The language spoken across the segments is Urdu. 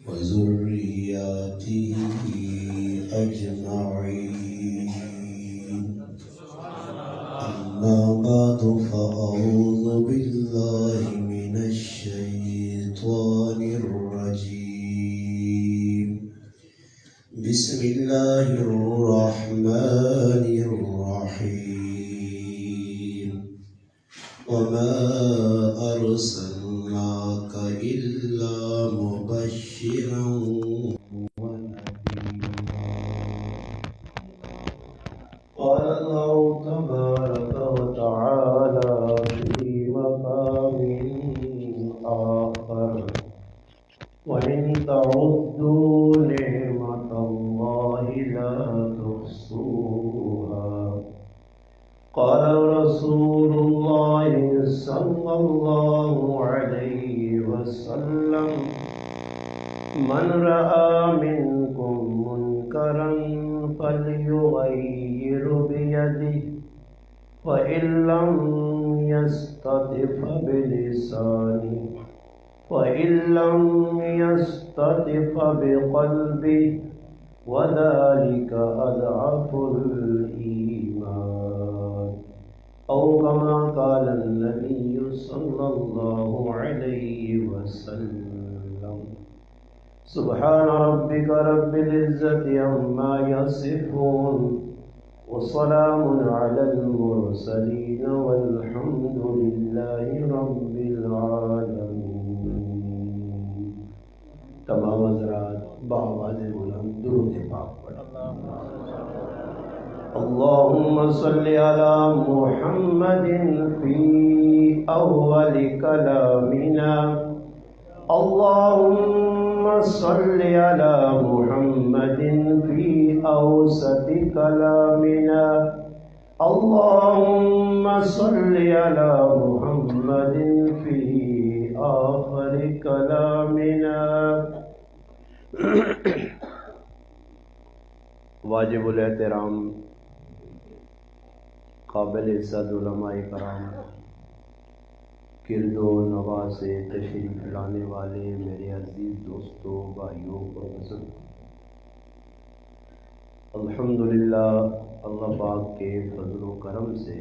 وذرياته أجمعين. أما بعد فأعوذ بالله من الشيطان الرجيم. بسم الله الرحمن الرحيم. وما أرسلناك إلا مبشرا ونذيرا. قال الله تبارك وتعالى في مقام آخر: وإن تعدوا نعمة الله لا تحصوها. قال رسول الله صلى الله عليه وسلم: من رأى منكم منكرا فليغير بيده، فإن لم يستطع فبلسانه، فإن لم يستطع بقلبه، وذلك أضعف الإيمان. أو كما قال النبي صلى الله عليه وسلم. سبحان ربك رب العزة عما يصفون، وسلام على المرسلين، والحمد لله رب العالمين. تمام حضرات بآواز بلند درود پاک پڑھیں. اللهم صل على محمد في أول كلامنا. اللهم صل على محمد في أوسط كلامنا. اللهم صل على محمد في آخر كلامنا. واجب الاحترام قابل عزت علماء کرام، گرد و نواح سے تشریف لانے والے میرے عزیز دوستوں، بھائیوں اور بزرگ، الحمدللہ اللہ پاک کے فضل و کرم سے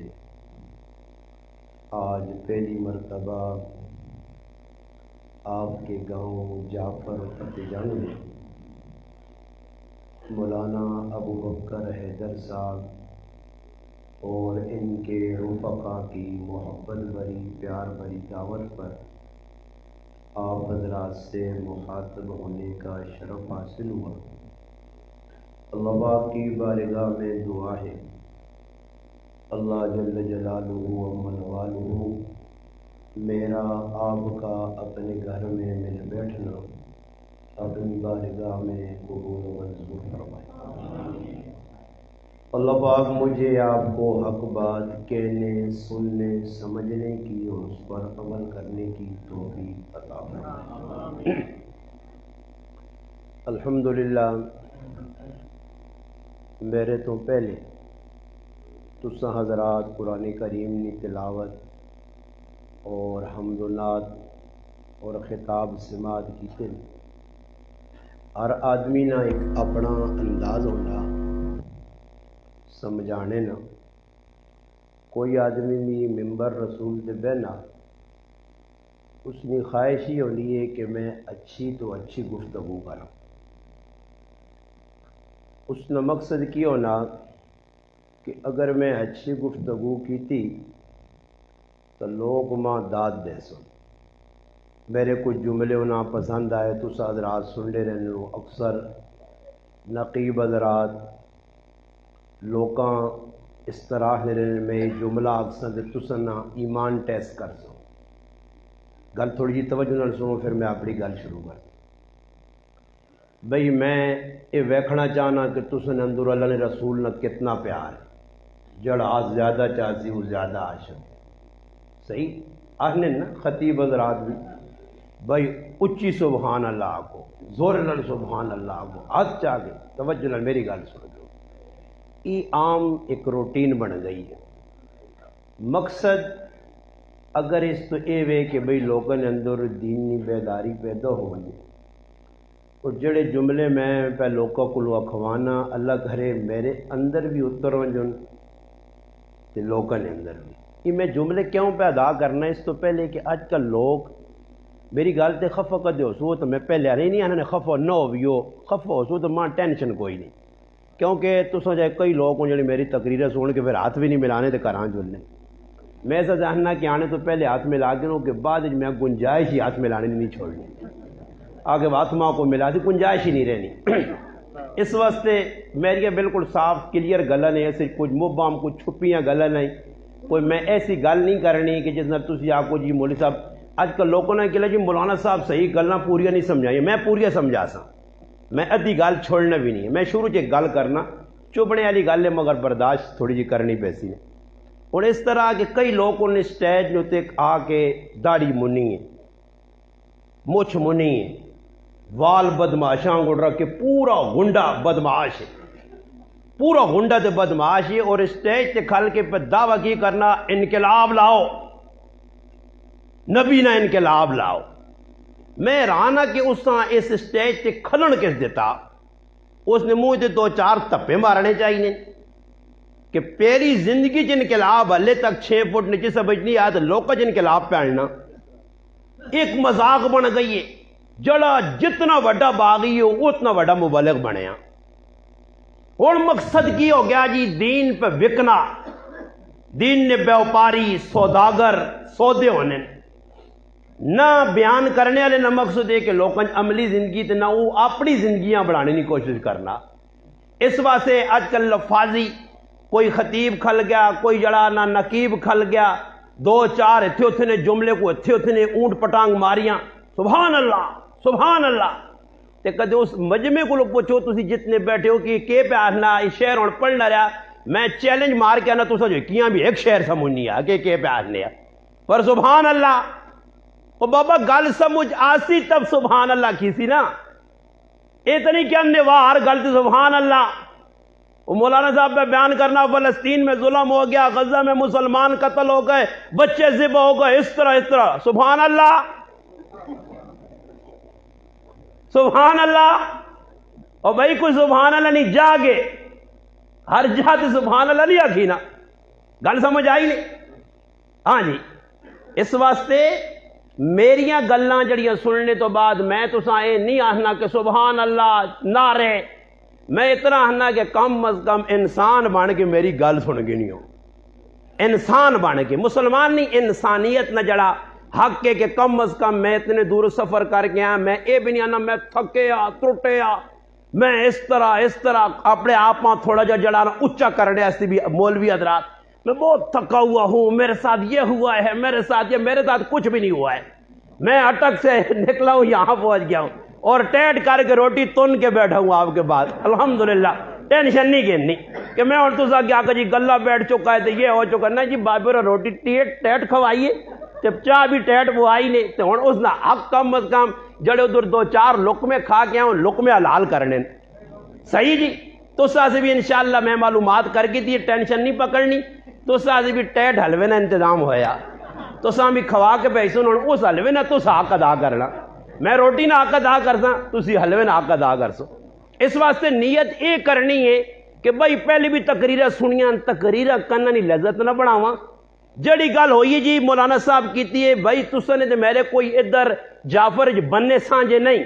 آج پہلی مرتبہ آپ کے گاؤں جعفر فتح میں مولانا ابو بکر حیدر صاحب اور ان کے رفقا کی محبت بھری پیار بھری دعوت پر آپ حضرات سے مخاطب ہونے کا شرف حاصل ہوا. اللہ پاک کی بارگاہ میں دعا ہے اللہ جل جلالہ و منوالہ میرا آپ کا اپنے گھر میں مل بیٹھنا اپنی بارگاہ میں قبول و منظور فرمائے. اللہ پاک مجھے آپ کو حق بات کہنے، سننے، سمجھنے کی اور اس پر عمل کرنے کی توفیق عطا فرمائے. الحمدللہ میرے تو پہلے تساں حضرات قرآن کریم کی تلاوت اور حمد و نعت اور خطاب سماعت کیتے. ہر آدمی نہ ایک اپنا انداز ہوتا سمجھانے نا. کوئی آدمی بھی ممبر رسول دے بہنا اس کی خواہش ہی ہونی ہے کہ میں اچھی تو اچھی گفتگو کروں. اس کا مقصد کی ہونا کہ اگر میں اچھی گفتگو کیتی تو لوگ ماں داد دے سو. میرے کچھ جملے انہیں پسند آئے تو حضرات سن لے رہے ہو. اکثر نقیب حضرات لوکاں اس طرح میں جملہ اکثر تسنا ایمان ٹیسٹ کر سو. گل تھوڑی جی توجہ نال سنو پھر میں اپنی گل شروع کر. بھئی میں یہ ویکھنا چاہنا کہ تسن اندر اللہ نے رسول نہ کتنا پیار ہے. جڑا آج زیادہ چاہتی وہ زیادہ عاشق. صحیح آخنے نا خطیب حضرات بھی بھائی اچھی سبحان اللہ کو زور نال سبحان اللہ کو آج چاہ کے توجہ نال میری گل سن دو. یہ عام ایک روٹین بن گئی ہے. مقصد اگر اس تو یہ وے کہ بھئی لوگوں نے اندر دینی بیداری پیدا ہونی اور جڑے جملے میں پہ لوگوں کو اخوانا اللہ کرے میرے اندر بھی اتر ونجن تے لوگوں نے اندر بھی یہ میں جملے کیوں پہ ادا کرنا اس تو پہلے کہ اج کل لوگ میری گل تے خفا کدے ہو سو تو میں پہلے آ رہی نہیں آنے خفا نہ ہوئیو خفا ہو سو تو ماں ٹینشن کوئی نہیں کیونکہ تساں جائے کئی لوگ ہوں جڑے میری تقریریں سن کے پھر ہاتھ بھی نہیں ملانے تے گھراں جلنے میں ایسا چاہنا کہ آنے تو پہلے ہاتھ ملا کے کے بعد میں گنجائش ہی ہاتھ ملانے نہیں چھوڑنی آگے ہاتھ ماں کو ملا دی گنجائش ہی نہیں رہنی اس واسطے میری بالکل صاف کلیئر گلاں نے ایسے کچھ مبہم کچھ چھپیاں گلاں نہیں کوئی میں ایسی گل نہیں کرنی کہ جس طرح تسی آکو جی مولوی صاحب اج کل لوگوں نے کہا جی مولانا صاحب صحیح گلاں پوریا نہیں سمجھائی میں پوریا سمجھا سا میں ادھی گل چھوڑنا بھی نہیں میں شروع سے گل کرنا چبنے والی گل ہے مگر برداشت تھوڑی جی کرنی پیسی نے اور اس طرح کہ کئی لوگوں نے سٹیج تے آ کے داڑھی منی ہے مچھ منی ہے وال بدماشاں گڑ رکھ کے پورا گنڈا بدماش ہے پورا گنڈا تے بدماش ہے اور سٹیج تے کھل کے پہ دعویٰ کی کرنا انقلاب لاؤ نبی نہ انقلاب لاؤ میں حیران ہاں کہ اس اس سٹیج تے کھلن کس دیتا اس نے منہ تے دو چار تپے مارنے چاہیے کہ پہلی زندگی چ انقلاب ہلے تک 6 فٹ نیچے سمجھ نہیں آیا تو لوگ انقلاب پہننا ایک مذاق بن گئی ہے جڑا جتنا وڈا باغی ہو اتنا وڈا مبلغ بنیا اور مقصد کی ہو گیا جی دین پہ وکنا دین نے بیوپاری سوداگر سودے ہونے نہ بیان کرنے والے نہ مقصد ہے کہ لوگوں عملی زندگی تے نہ وہ اپنی زندگیاں بڑھانے کی کوشش کرنا اس واسطے آج کل لفاظی کوئی خطیب کھل گیا کوئی جڑا نہ نقیب کھل گیا 2-4 اتھے اتھے نے جملے کو اتھے اتھے نے اونٹ پٹانگ ماریاں سبحان اللہ تے کدے اس مجمع کو لوگ پوچھو تسی جتنے بیٹھے ہو کہ پیارنا اس شعر ہوں پڑھنا رہا میں چیلنج مار کے آنا تسا جو کیاں بھی ایک شعر سمجھ نہیں آ کہ پیارنے پر سبحان اللہ او بابا گل سمجھ آسی تب سبحان اللہ کی سی نا اتنی کیا نوار گل تھی سبحان اللہ وہ مولانا صاحب پہ بیان کرنا فلسطین میں ظلم ہو گیا غزہ میں مسلمان قتل ہو گئے بچے ذبح ہو گئے اس طرح سبحان اللہ سبحان اللہ اور بھائی کوئی سبحان اللہ نہیں جاگے ہر جہت سبحان اللہ نہیں آکھی نا گل سمجھ آئی نہیں ہاں جی اس واسطے میریاں گلاں جڑیاں سننے تو بعد میں تو اے نہیں آہنا کہ سبحان اللہ نعرے میں اتنا آہنا کہ کم از کم انسان بن کے میری گل سن گی نہیں ہو انسان بن کے مسلمان نہیں انسانیت نہ جڑا حق ہے کہ کم از کم میں اتنے دور سفر کر کے آیا میں اے بھی نہیں آنا میں تھکیا ٹوٹیا میں اس طرح اپنے آپ میں تھوڑا جا جڑا اچا کرنے ایسی بھی مولوی حضرات میں بہت تھکا ہوا ہوں میرے ساتھ یہ ہوا ہے میرے ساتھ کچھ بھی نہیں ہوا ہے میں اٹک سے نکلا ہوں یہاں پہنچ گیا ہوں اور ٹیٹ کر کے روٹی تن کے بیٹھا ہوں آپ کے بعد الحمدللہ ٹینشن نہیں گھننی کہ میں اور تو سا کیا کہ جی گلہ بیٹھ چکا ہے تو یہ ہو چکا نہیں جی بابر روٹی ٹیٹ کھوائیے جب چاہ بھی ٹیٹ بوائی نہیں تو ہوں اس نے حق کم از کم جڑے ادھر 2-4 لقمے کھا کے آؤں لقمے حلال کرنے صحیح جی تو سا سے بھی انشاءاللہ میں معلومات کر کے تھی ٹینشن نہیں پکڑنی تو سا سے بھی ٹیٹ حلوے نہ انتظام ہویا تو سا بھی کھوا کے پیسوں اس حلوے نہ تو سا حق ادا کرنا میں روٹی نہ حق ادا کر سا تسی حلوے نہ حق ادا کر سو اس واسطے نیت یہ کرنی ہے کہ بھائی پہلے بھی تقریریں سنیاں تقریریں کرنا نہیں لذت نہ بڑھاواں جڑی گل ہوئی جی مولانا صاحب کیتی ہے بھائی تسا نے میرے کوئی ادھر جعفر بننے سانجے نہیں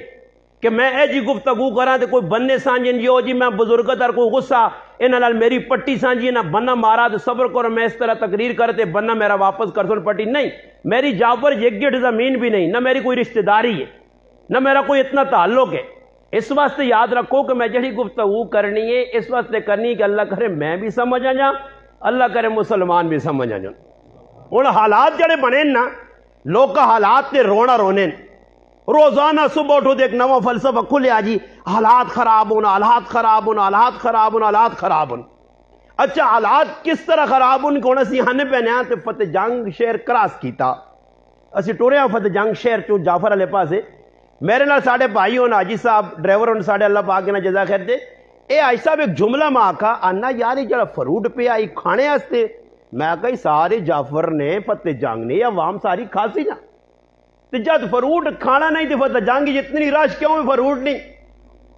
کہ میں اے جی گفتگو کراں تے کوئی بننے سانجے جی ہو جی میں بزرگت اور کوئی غصہ انہاں نال میری پٹی سانجی نہ بننا مارا تو صبر کرو میں اس طرح تقریر کرتے بننا میرا واپس کر سن پٹی نہیں میری جعفر ایک گٹ زمین بھی نہیں نہ میری کوئی رشتہ داری ہے نہ میرا کوئی اتنا تعلق ہے اس واسطے یاد رکھو کہ میں جڑی گفتگو کرنی ہے اس واسطے کرنی کہ اللہ کرے میں بھی سمجھ آ جاؤں اللہ کرے مسلمان بھی سمجھ آ جاؤں ہوں حالات جڑے بنے نا لوگ کا حالات تے رونا رونے روزانہ صبح اٹھو تو ایک نواں فلسفہ کھلیا جی حالات خراب ہونا حالات خراب ہونا حالات خراب ہونا حالات خراب ہونا اچھا حالات کس طرح خراب ہونے کو اسی ہنے پہنے تے فتح جنگ شہر کراس کیتا اسی ٹورے ہیں فتح جنگ شہر چو جعفر علیہ پاسے میرے نال ساڑھے بھائی ہونا حاجی صاحب ڈرائیور ہونا ساڑھے اللہ پاک نے جزا خیر دے اے حاجی صاحب ایک جملہ میں آکھا آنا یاری جڑا فروٹ پہ آئی کھانے ہستے میں کہی سارے جعفر نے فتح جنگ نے یا عوام ساری کھاسی نا تو جد فروٹ کھانا نہیں تو فتح جنگ جتنی رش کیوں فروٹ نہیں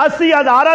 80,000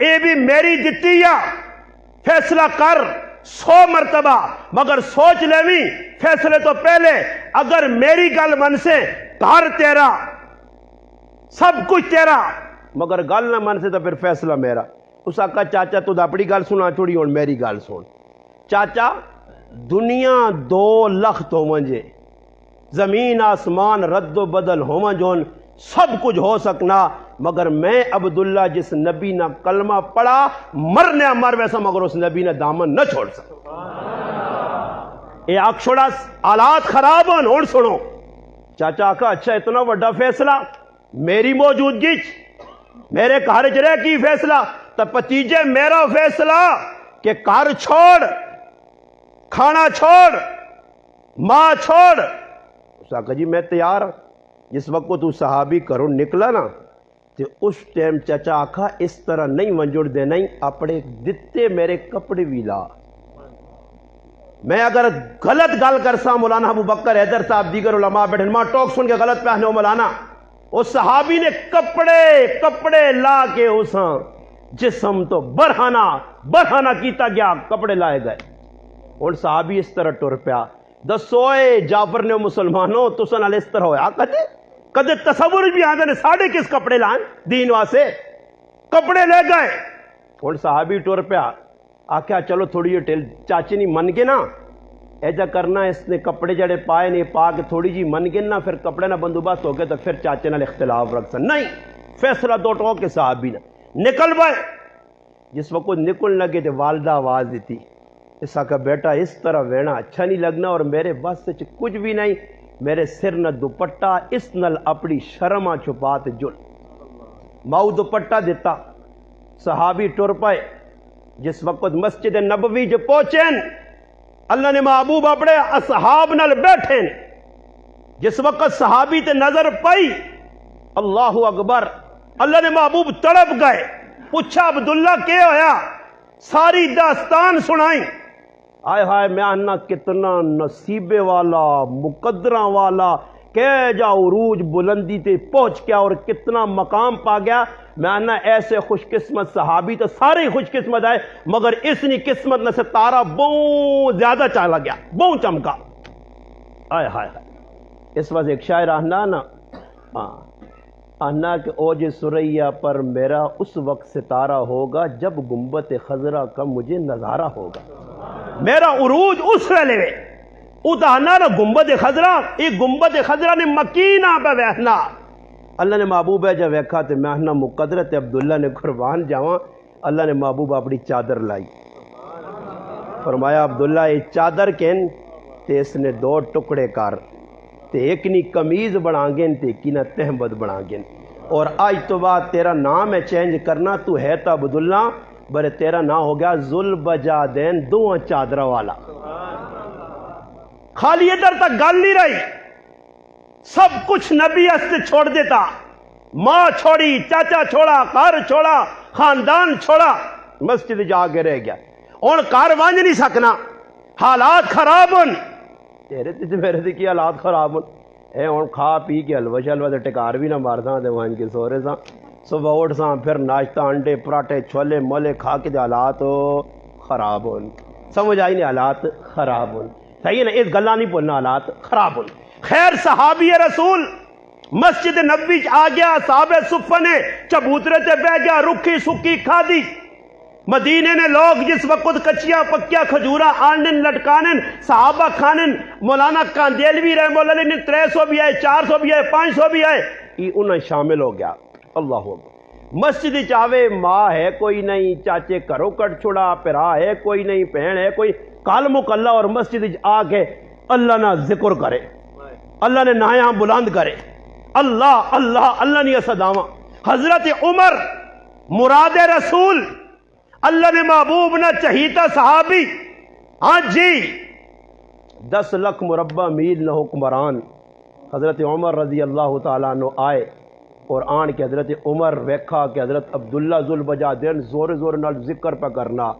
یہ بھی میری دتی آ، فیصلہ کر 100 مرتبہ، مگر سوچ لے فیصلے تو پہلے اگر میری گل من سے گھر تیرا سب کچھ تیرا، مگر گل نہ من سے تو پھر فیصلہ میرا۔ اس آقا چاچا تو اپنی گل سنا چھوڑی، ہوں میری گل سن چاچا، دنیا 2 لکھ تو منجے، زمین آسمان رد و بدل ہو جون، سب کچھ ہو سکنا، مگر میں عبداللہ جس نبی نہ کلمہ پڑھا مرنے مر ویسا، مگر اس نبی نے دامن نہ چھوڑ سکتا۔ یہ آنکھ چھوڑا حالات خراب ہوں، اور سنو چاچا آقا اچھا اتنا بڑا فیصلہ میری موجودگی میرے گھر چ رہ کی فیصلہ، تو پتیجے میرا فیصلہ کہ گھر چھوڑ، کھانا چھوڑ، ماں چھوڑ۔ اس آقا جی میں تیار ہوں۔ جس وقت تو صحابی کرو نکلا نا، تو اس ٹائم چچا آکھا اس طرح نہیں ونجڑ دے، نہیں اپنے دتے میرے کپڑے بھی لا۔ میں اگر غلط گل کرسا مولانا ابو بکر حیدر صاحب دیگر علماء بیٹھے ماں ٹوک سن کے غلط پہنے ہو مولانا، اس صحابی نے کپڑے لا کے اساں جسم تو برہانہ کیتا گیا، کپڑے لائے گئے۔ اور صحابی اس طرح ٹر پیا۔ دسوئے جعفر نے مسلمانوں تسن نال اس طرح ہویا کدے تصور بھی آندے نے ساڑھے کس کپڑے لائیں دین واسے، کپڑے لے گئے۔ اور صحابی ٹر پیا، آکھیا چلو تھوڑی جی ٹیل چاچی نہیں من کے نا ایجا کرنا، اس نے کپڑے جڑے پائے نہیں پا کے تھوڑی جی من کے نا، پھر کپڑے نہ بندوبست ہو گئے تو پھر چاچے نال اختلاف رکھ سن، نہیں فیصلہ دو ٹو کے صحابی نے نکل پائے۔ جس وقت نکل لگے تو والدہ آواز دیتی، اس کا بیٹا اس طرح وینا اچھا نہیں لگنا، اور میرے بس سے کچھ بھی نہیں، میرے سر نہ دوپٹہ، اس نل اپنی شرما چھپات جل ماؤ دوپٹہ دیتا۔ صحابی ٹر پائے۔ جس وقت مسجد نبوی جو پہنچیں، اللہ نے محبوب اپنے اصحاب نال بیٹھیں، جس وقت صحابی تے نظر پائی، اللہ اکبر، اللہ نے محبوب تڑپ گئے، پوچھا عبداللہ کیا ہویا، ساری داستان سنائیں۔ آئے ہائے میں آنا کتنا نصیبے والا مقدرہ والا، کہ جا عروج بلندی تے پہنچ گیا اور کتنا مقام پا گیا۔ میں آنا ایسے خوش قسمت صحابی تو سارے خوش قسمت آئے، مگر اس نے قسمت نہ سے تارا بہت زیادہ چالا گیا، بہت چمکا۔ آئے ہائے اس وقت ایک شاعر آنا نا، آنا کہ اوج سریا پر میرا اس وقت ستارہ ہوگا جب گنبد خضرا کا مجھے نظارہ ہوگا۔ میرا عروج اس ویلے میں اتانا نا گنبد خضرا، یہ گنبد خضرا نے مکینہ پہ ویخنا۔ اللہ نے محبوب ہے جب ویکھا تو میں نہ مقدرت عبداللہ نے قربان جاواں، اللہ نے محبوب اپنی چادر لائی، فرمایا عبداللہ یہ چادر کہن تے اس نے 2 ٹکڑے کر، تے ایک نی قمیض بنا گین تے کی نہ تہمد بنا گین، اور آج تو بعد تیرا نام ہے چینج کرنا، تو ہے تا عبداللہ برے تیرا نام ہو گیا ذوالبجادین، 2 چادرہ والا۔ خالی ادھر تک گل نہیں رہی، سب کچھ نبی سے چھوڑ دیتا، ماں چھوڑی، چاچا چھوڑا، گھر چھوڑا، خاندان چھوڑا، مسجد جا کے رہ گیا۔ اور گھر وانج نہیں سکنا، حالات خراب ہن، تیرے تے میرے تے کی حالات خراب ہن، اے ہن کھا پی کے حلوہ شلوہ تے ٹکار بھی نہ مارساں تے وانج کے سورے ساں، صبح اٹھ ساں پھر ناشتہ انڈے پراٹھے چھولے مولے کھا کے حالات خراب ہن۔ سمجھ آئی نہیں، حالات خراب ہن، صحیح ہے نا، اس گلا نہیں بولنا، حالات خراب ہن۔ خیر صحابی رسول مسجد نبوی آ گیا، صحابہ صفہ نے چبوترے تے بہ گیا، رکھی سکی کھا دی۔ مدینے نے لوگ جس وقت کچیا پکیا کھجورا آنن لٹکانن صحابہ کھانن، مولانا کاندیلوی رحمہ اللہ نے 300 بھی آئے، 400 بھی آئے، 500 بھی آئے، یہ انہیں شامل ہو گیا۔ اللہ اکبر۔ مسجد چاہے ماں ہے کوئی نہیں، چاچے گھروں کٹ چھڑا، پرا ہے کوئی نہیں، بہن ہے کوئی، کال مکلا اور مسجد آ کے اللہ نہ ذکر کرے، اللہ نے نایاں بلند کرے، اللہ اللہ اللہ نے صداواں۔ حضرت عمر مراد رسول، اللہ نے محبوب نہ چہیتا صحابی، ہاں جی 10 لکھ مربع میل نہ حکمران، حضرت عمر رضی اللہ تعالیٰ عنہ آئے اور آن کے حضرت عمر ویکھا کہ حضرت عبداللہ ذوالبجادین زور زور نال ذکر پہ کرنا،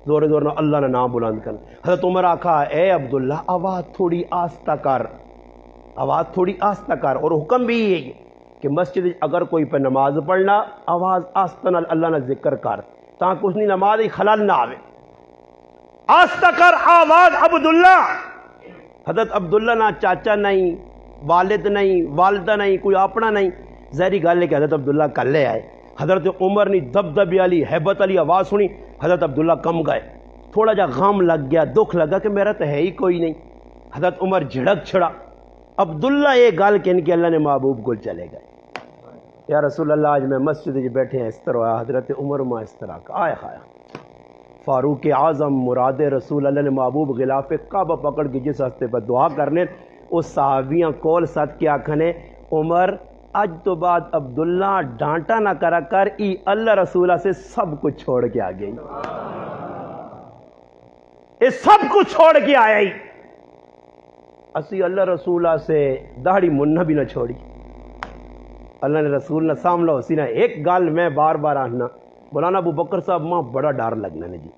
زور زور نال اللہ نے نام بلند کرنا۔ حضرت عمر آکھا اے عبداللہ آواز تھوڑی آستہ کر، آواز تھوڑی آستہ کر، اور حکم بھی یہ کہ مسجد اگر کوئی پہ نماز پڑھنا آواز آستہ نال اللہ نے ذکر کر، تاکہ اس کی نماز خلل نہ آوے. آستہ کر آواز عبداللہ. حضرت عبداللہ نہ چاچا نہیں، والد نہیں، والدہ نہیں، کوئی اپنا نہیں. ظاہری گل ہے کہ حضرت عبداللہ کلے آئے. حضرت عمر نے دبدبے والی ہیبت والی آواز سنی. حضرت عبداللہ کم گئے. تھوڑا جا غم لگ گیا، دکھ لگا کہ میرا تو ہے ہی کوئی نہیں. حضرت عمر جھڑک چھڑا. عبداللہ یہ گل کہن کے اللہ نے محبوب کو چلے گئے. یا رسول اللہ آج میں مسجد میں بیٹھے ہیں اس طرح. حضرت عمر ما اس طرح کا آئے خایا فاروق اعظم مراد رسول اللہ نے محبوب غلاف کعبہ پکڑ کے جس ہستے پر دعا کرنے اس صحابیاں کول ساتھ کیا کھنے عمر اج تو بعد عبداللہ ڈانٹا نہ کرا کر ای اللہ رسولہ سے سب کچھ چھوڑ کے آ گئی. یہ سب کچھ چھوڑ کے آیا ہی. اسی اللہ رسولہ سے داڑھی منہ بھی نہ چھوڑی. اللہ نے رسول نہ سامنا ہو سی نہ. ایک گل میں بار بار آنا مولانا ابو بکر صاحب ماں بڑا ڈر لگنا نے جی.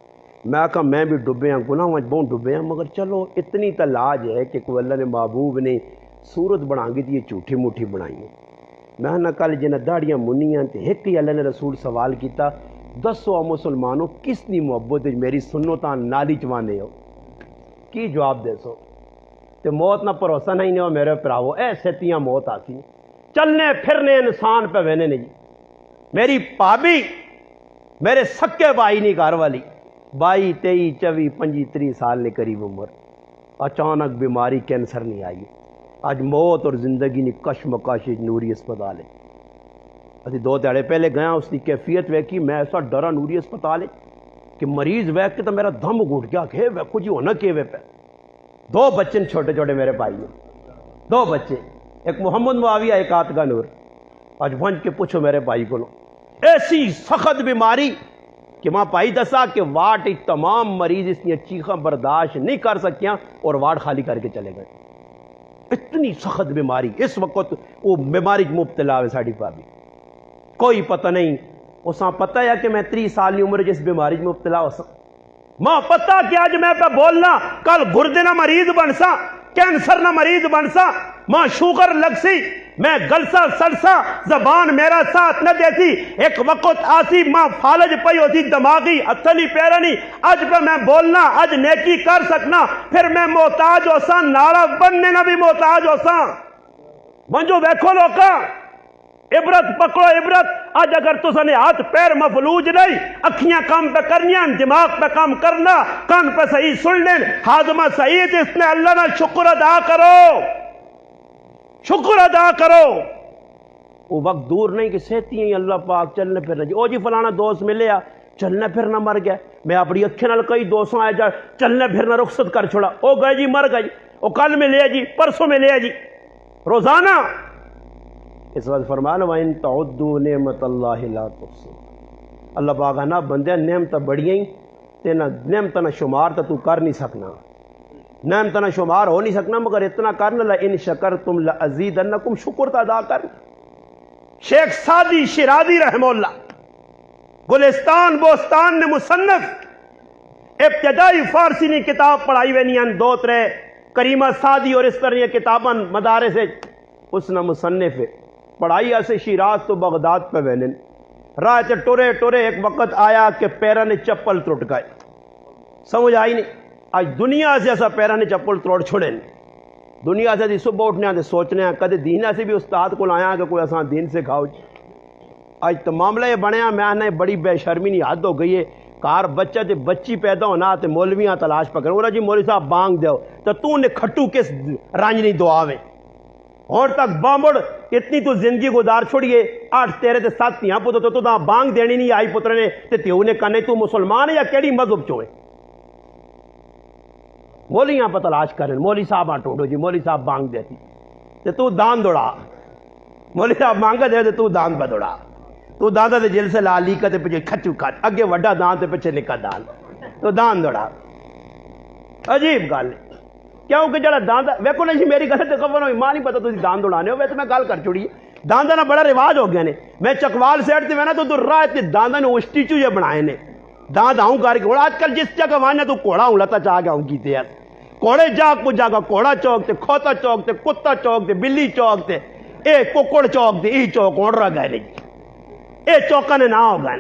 میں کہا میں بھی ڈبے ہوں، گناہ بہت ڈبے ہیں، مگر چلو اتنی تو لاج ہے کہ کوئی اللہ نے محبوب نے صورت بنا گی تھی یہ جھوٹھی موٹھی بنائی ہے. میں نہ کل جنہ داڑیاں منیاں تے ایک ہی اللہ نے رسول سوال کیتا دسو مسلمانوں کس دی محبت میری سنو تاں نالی چوانے ہو کی جواب دے سو. تے موت نہ بھروسہ نہیں نے ہو میرے پراو ایسے تیاں موت آسی چلنے پھرنے انسان پہ وینے نے جی. میری پابی میرے سکے بھائی نہیں گھر والی 22 23 24 25 30 سال نے قریب عمر اچانک بیماری کینسر نہیں آئی. آج موت اور زندگی نے کشمکش نوری اسپتال ہے. ابھی 2 دیہڑے پہلے گیا اس کی کیفیت ویکھی میں ایسا ڈرا نوری اسپتال ہے کہ مریض ویک کے تو میرا دم گھٹ گیا کہ ویکھو جی ہونا کہ پہ 2 بچے چھوٹے چھوٹے میرے بھائی ہیں 2 بچے ایک محمد معاویہ ایک آتگا نور. آج ونج کے پوچھو میرے بھائی کو ایسی سخت بیماری کہ ماں پائی دسا کہ وارڈ تمام مریض اس نے چیخاں برداشت نہیں کر سکیاں اور وارڈ خالی کر کے چلے گئے. اتنی سخت بیماری اس وقت وہ بیماری مبتلا ہے ساڑی پابی کوئی پتہ نہیں. اساں پتہ ہے کہ میں 30 سال کی عمر جس بیماری میں مبتلا ہو سکتا ماں پتہ کہ آج میں پہ بولنا کل گردے نہ مریض بن سا کینسر نہ مریض بن سا ماں شوگر لگ سی میں گلسا سڑسا زبان میرا ساتھ نہ دیتی ایک وقت آسی ماں فالج پئی ہوتی دماغی اتھلی پیرانی اج پہ میں بولنا اج نیکی کر سکنا پھر میں محتاج ہو سا ناڑا بننے نہ بھی محتاج ہو سا. منجو دیکھو لوکا عبرت پکڑو عبرت. اج اگر تسا نے ہاتھ پیر مفلوج نہیں اکھیاں کام پہ کرنیاں دماغ پہ کام کرنا کان پہ صحیح سن لیں ہاضمہ صحیح تھی اس نے اللہ نہ شکر ادا کرو شکر ادا کرو. وہ وقت دور نہیں کہ سہتی ہیں اللہ پاک چلنے پھرنا جی او جی فلانا دوست ملے چلنے پھرنا مر گیا. میں اپنی اکھیں نال کئی دوستوں آئے جا چلنے پھرنا رخصت کر چھوڑا او گئے جی مر گئے جی او کل ملے جی پرسوں ملے جی روزانہ. اس وقت فرمانا وَإِن تَعُدُّوا نِعْمَةَ اللَّهِ لَا تُحْصُوهَا. اللہ پاک نا بندے نعمت بڑیاں تے نہ نعمت نہ شمار تو کر نہیں سکنا نعمت نہ شمار ہو نہیں سکنا مگر اتنا کرنا لَإِن شَكَرْتُمْ لَأَزِيدَنَّكُمْ شکر تو ادا کر. شیخ سعدی شیرازی رحمہ اللہ گلستان بوستان نے مصنف ابتدائی فارسی نے کتاب پڑھائی وینی ہیں 2-3 کریمہ سعدی اور اس طرح کتاباں مدارس اس نے مصنف پڑھائی ایسے شیراز تو بغداد پہ وینن راہ تے ٹورے ٹورے ایک وقت آیا کہ پیرا نے چپل ٹوٹ گئے. سمجھ آئی نہیں آج دنیا سے ایسا پیرا نے چپل توڑ چھوڑے دنیا سے صبح اٹھنے سے سوچنے ہیں کدے دین سے بھی استاد کو آیا کہ کوئی اساں دین سے کھاؤ. آج تو معاملہ یہ بنیا میں نے بڑی بے شرمی نہیں حد ہو گئی ہے. کار بچہ تے بچی پیدا ہونا تے مولویاں تلاش پکڑ وہ جی مولوی صاحب بانگ دیو تو نے کھٹو کس رانجنی دعا میں اور تک بامڑ اتنی تو زندگی گزار چھوڑیے 8 13 تے 7 تیاں پتر تو بانگ دینی نہیں آئی پتر نے تے تیو نے کہنے تو مسلمان ہے یا کیڑی مذہب چوئے مولیاں پہ تلاش کریں مولوی صاحب ٹوٹو جی مولوی صاحب بانگ دیتی تے تو دان دوڑا مولوی صاحب مانگا دے تے تو دان پہ دوڑا تو دادا دے جل سے لالی کا تے پیچھے کھچو کھچ اگے وڈا دان تے پیچھے نکا دان تو دان دوڑا. عجیب گل کیونکہ جڑا داندا ویکھو نا جی میری گل تے خبر ہوئی ماں نہیں پتہ تسی دان دوڑانے ہو ویسے میں گل کر چھوڑی داندا نا بڑا رواج ہو گیا نے میں چکوال سیٹ تے وینا تو راہ تے داندا نے اسٹیچو جے بنائے نے داند آؤں کر کے آج کل جس جگہ وانا تو کوڑا ہوں لتا چاہ گیا ہوں کیتے یار کوڑے جاگ کو جاگا کوڑا چوک تے کھوتا چوک تے کتا چوک تے بلی چوک تے اے ککڑ چوک تے ای چوک اڑ رہا گئے نہیں اے چوکا نے نہ ہو گئے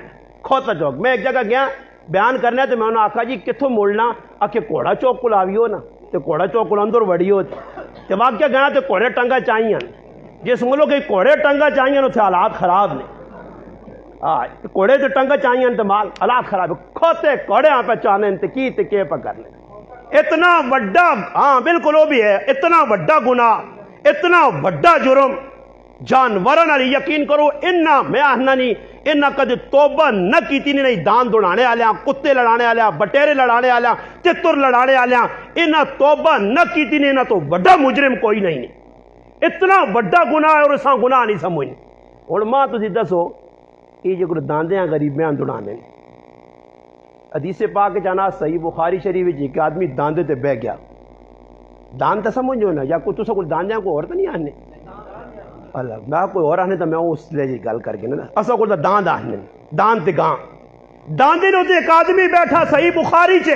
کھوتا چوک. میں ایک جگہ گیا بیان کرنا تو میں انہوں نے آکھا جی کتوں مڑنا آکے کوڑا چوک کو لاویو نا تو کوڑا چوک کو اندر وڑیو تو واقعہ گیا تو کوڑے ٹنگا چاہیے جس ملک کے کوڑے ٹنگا چاہیے اسے حالات خراب نے. کوڑے تو ٹنگا چاہیے تو مال حالات خراب کھوتے کوڑے پہ چاہنے کی پہ کرنے اتنا وڈا. ہاں بالکل وہ بھی ہے اتنا وڈا گناہ اتنا وڈا جرم جانوراں نال یقین کرو انہاں میں آہنا نہیں انہاں کدی توبہ نہ کیتی نہیں. دان دوڑانے والیاں کتے لڑانے والیاں بٹیرے لڑانے والیاں تتر لڑانے والیاں انہاں توبہ نہ کیتی نہیں. انہاں تو وڈا مجرم کوئی نہیں. اتنا وڈا گناہ ہے اور اساں گناہ نہیں سمجھنے. ہن ماں تسی دسو یہ جو داندیاں غریبیاں دوڑانے حدیث پاک جانا صحیح بخاری شریف وچ ایک آدمی داندے تے بہ گیا. دان تے سمجھو نا یا کوئی تساں کول داندیاں کو اور تے نہیں آنے اللہ میں کوئی اور آنے تو میں اس لے جی گل کر کے نا اصل کو داند آنے دان تے گاں داندے نے ایک آدمی بیٹھا صحیح بخاری چے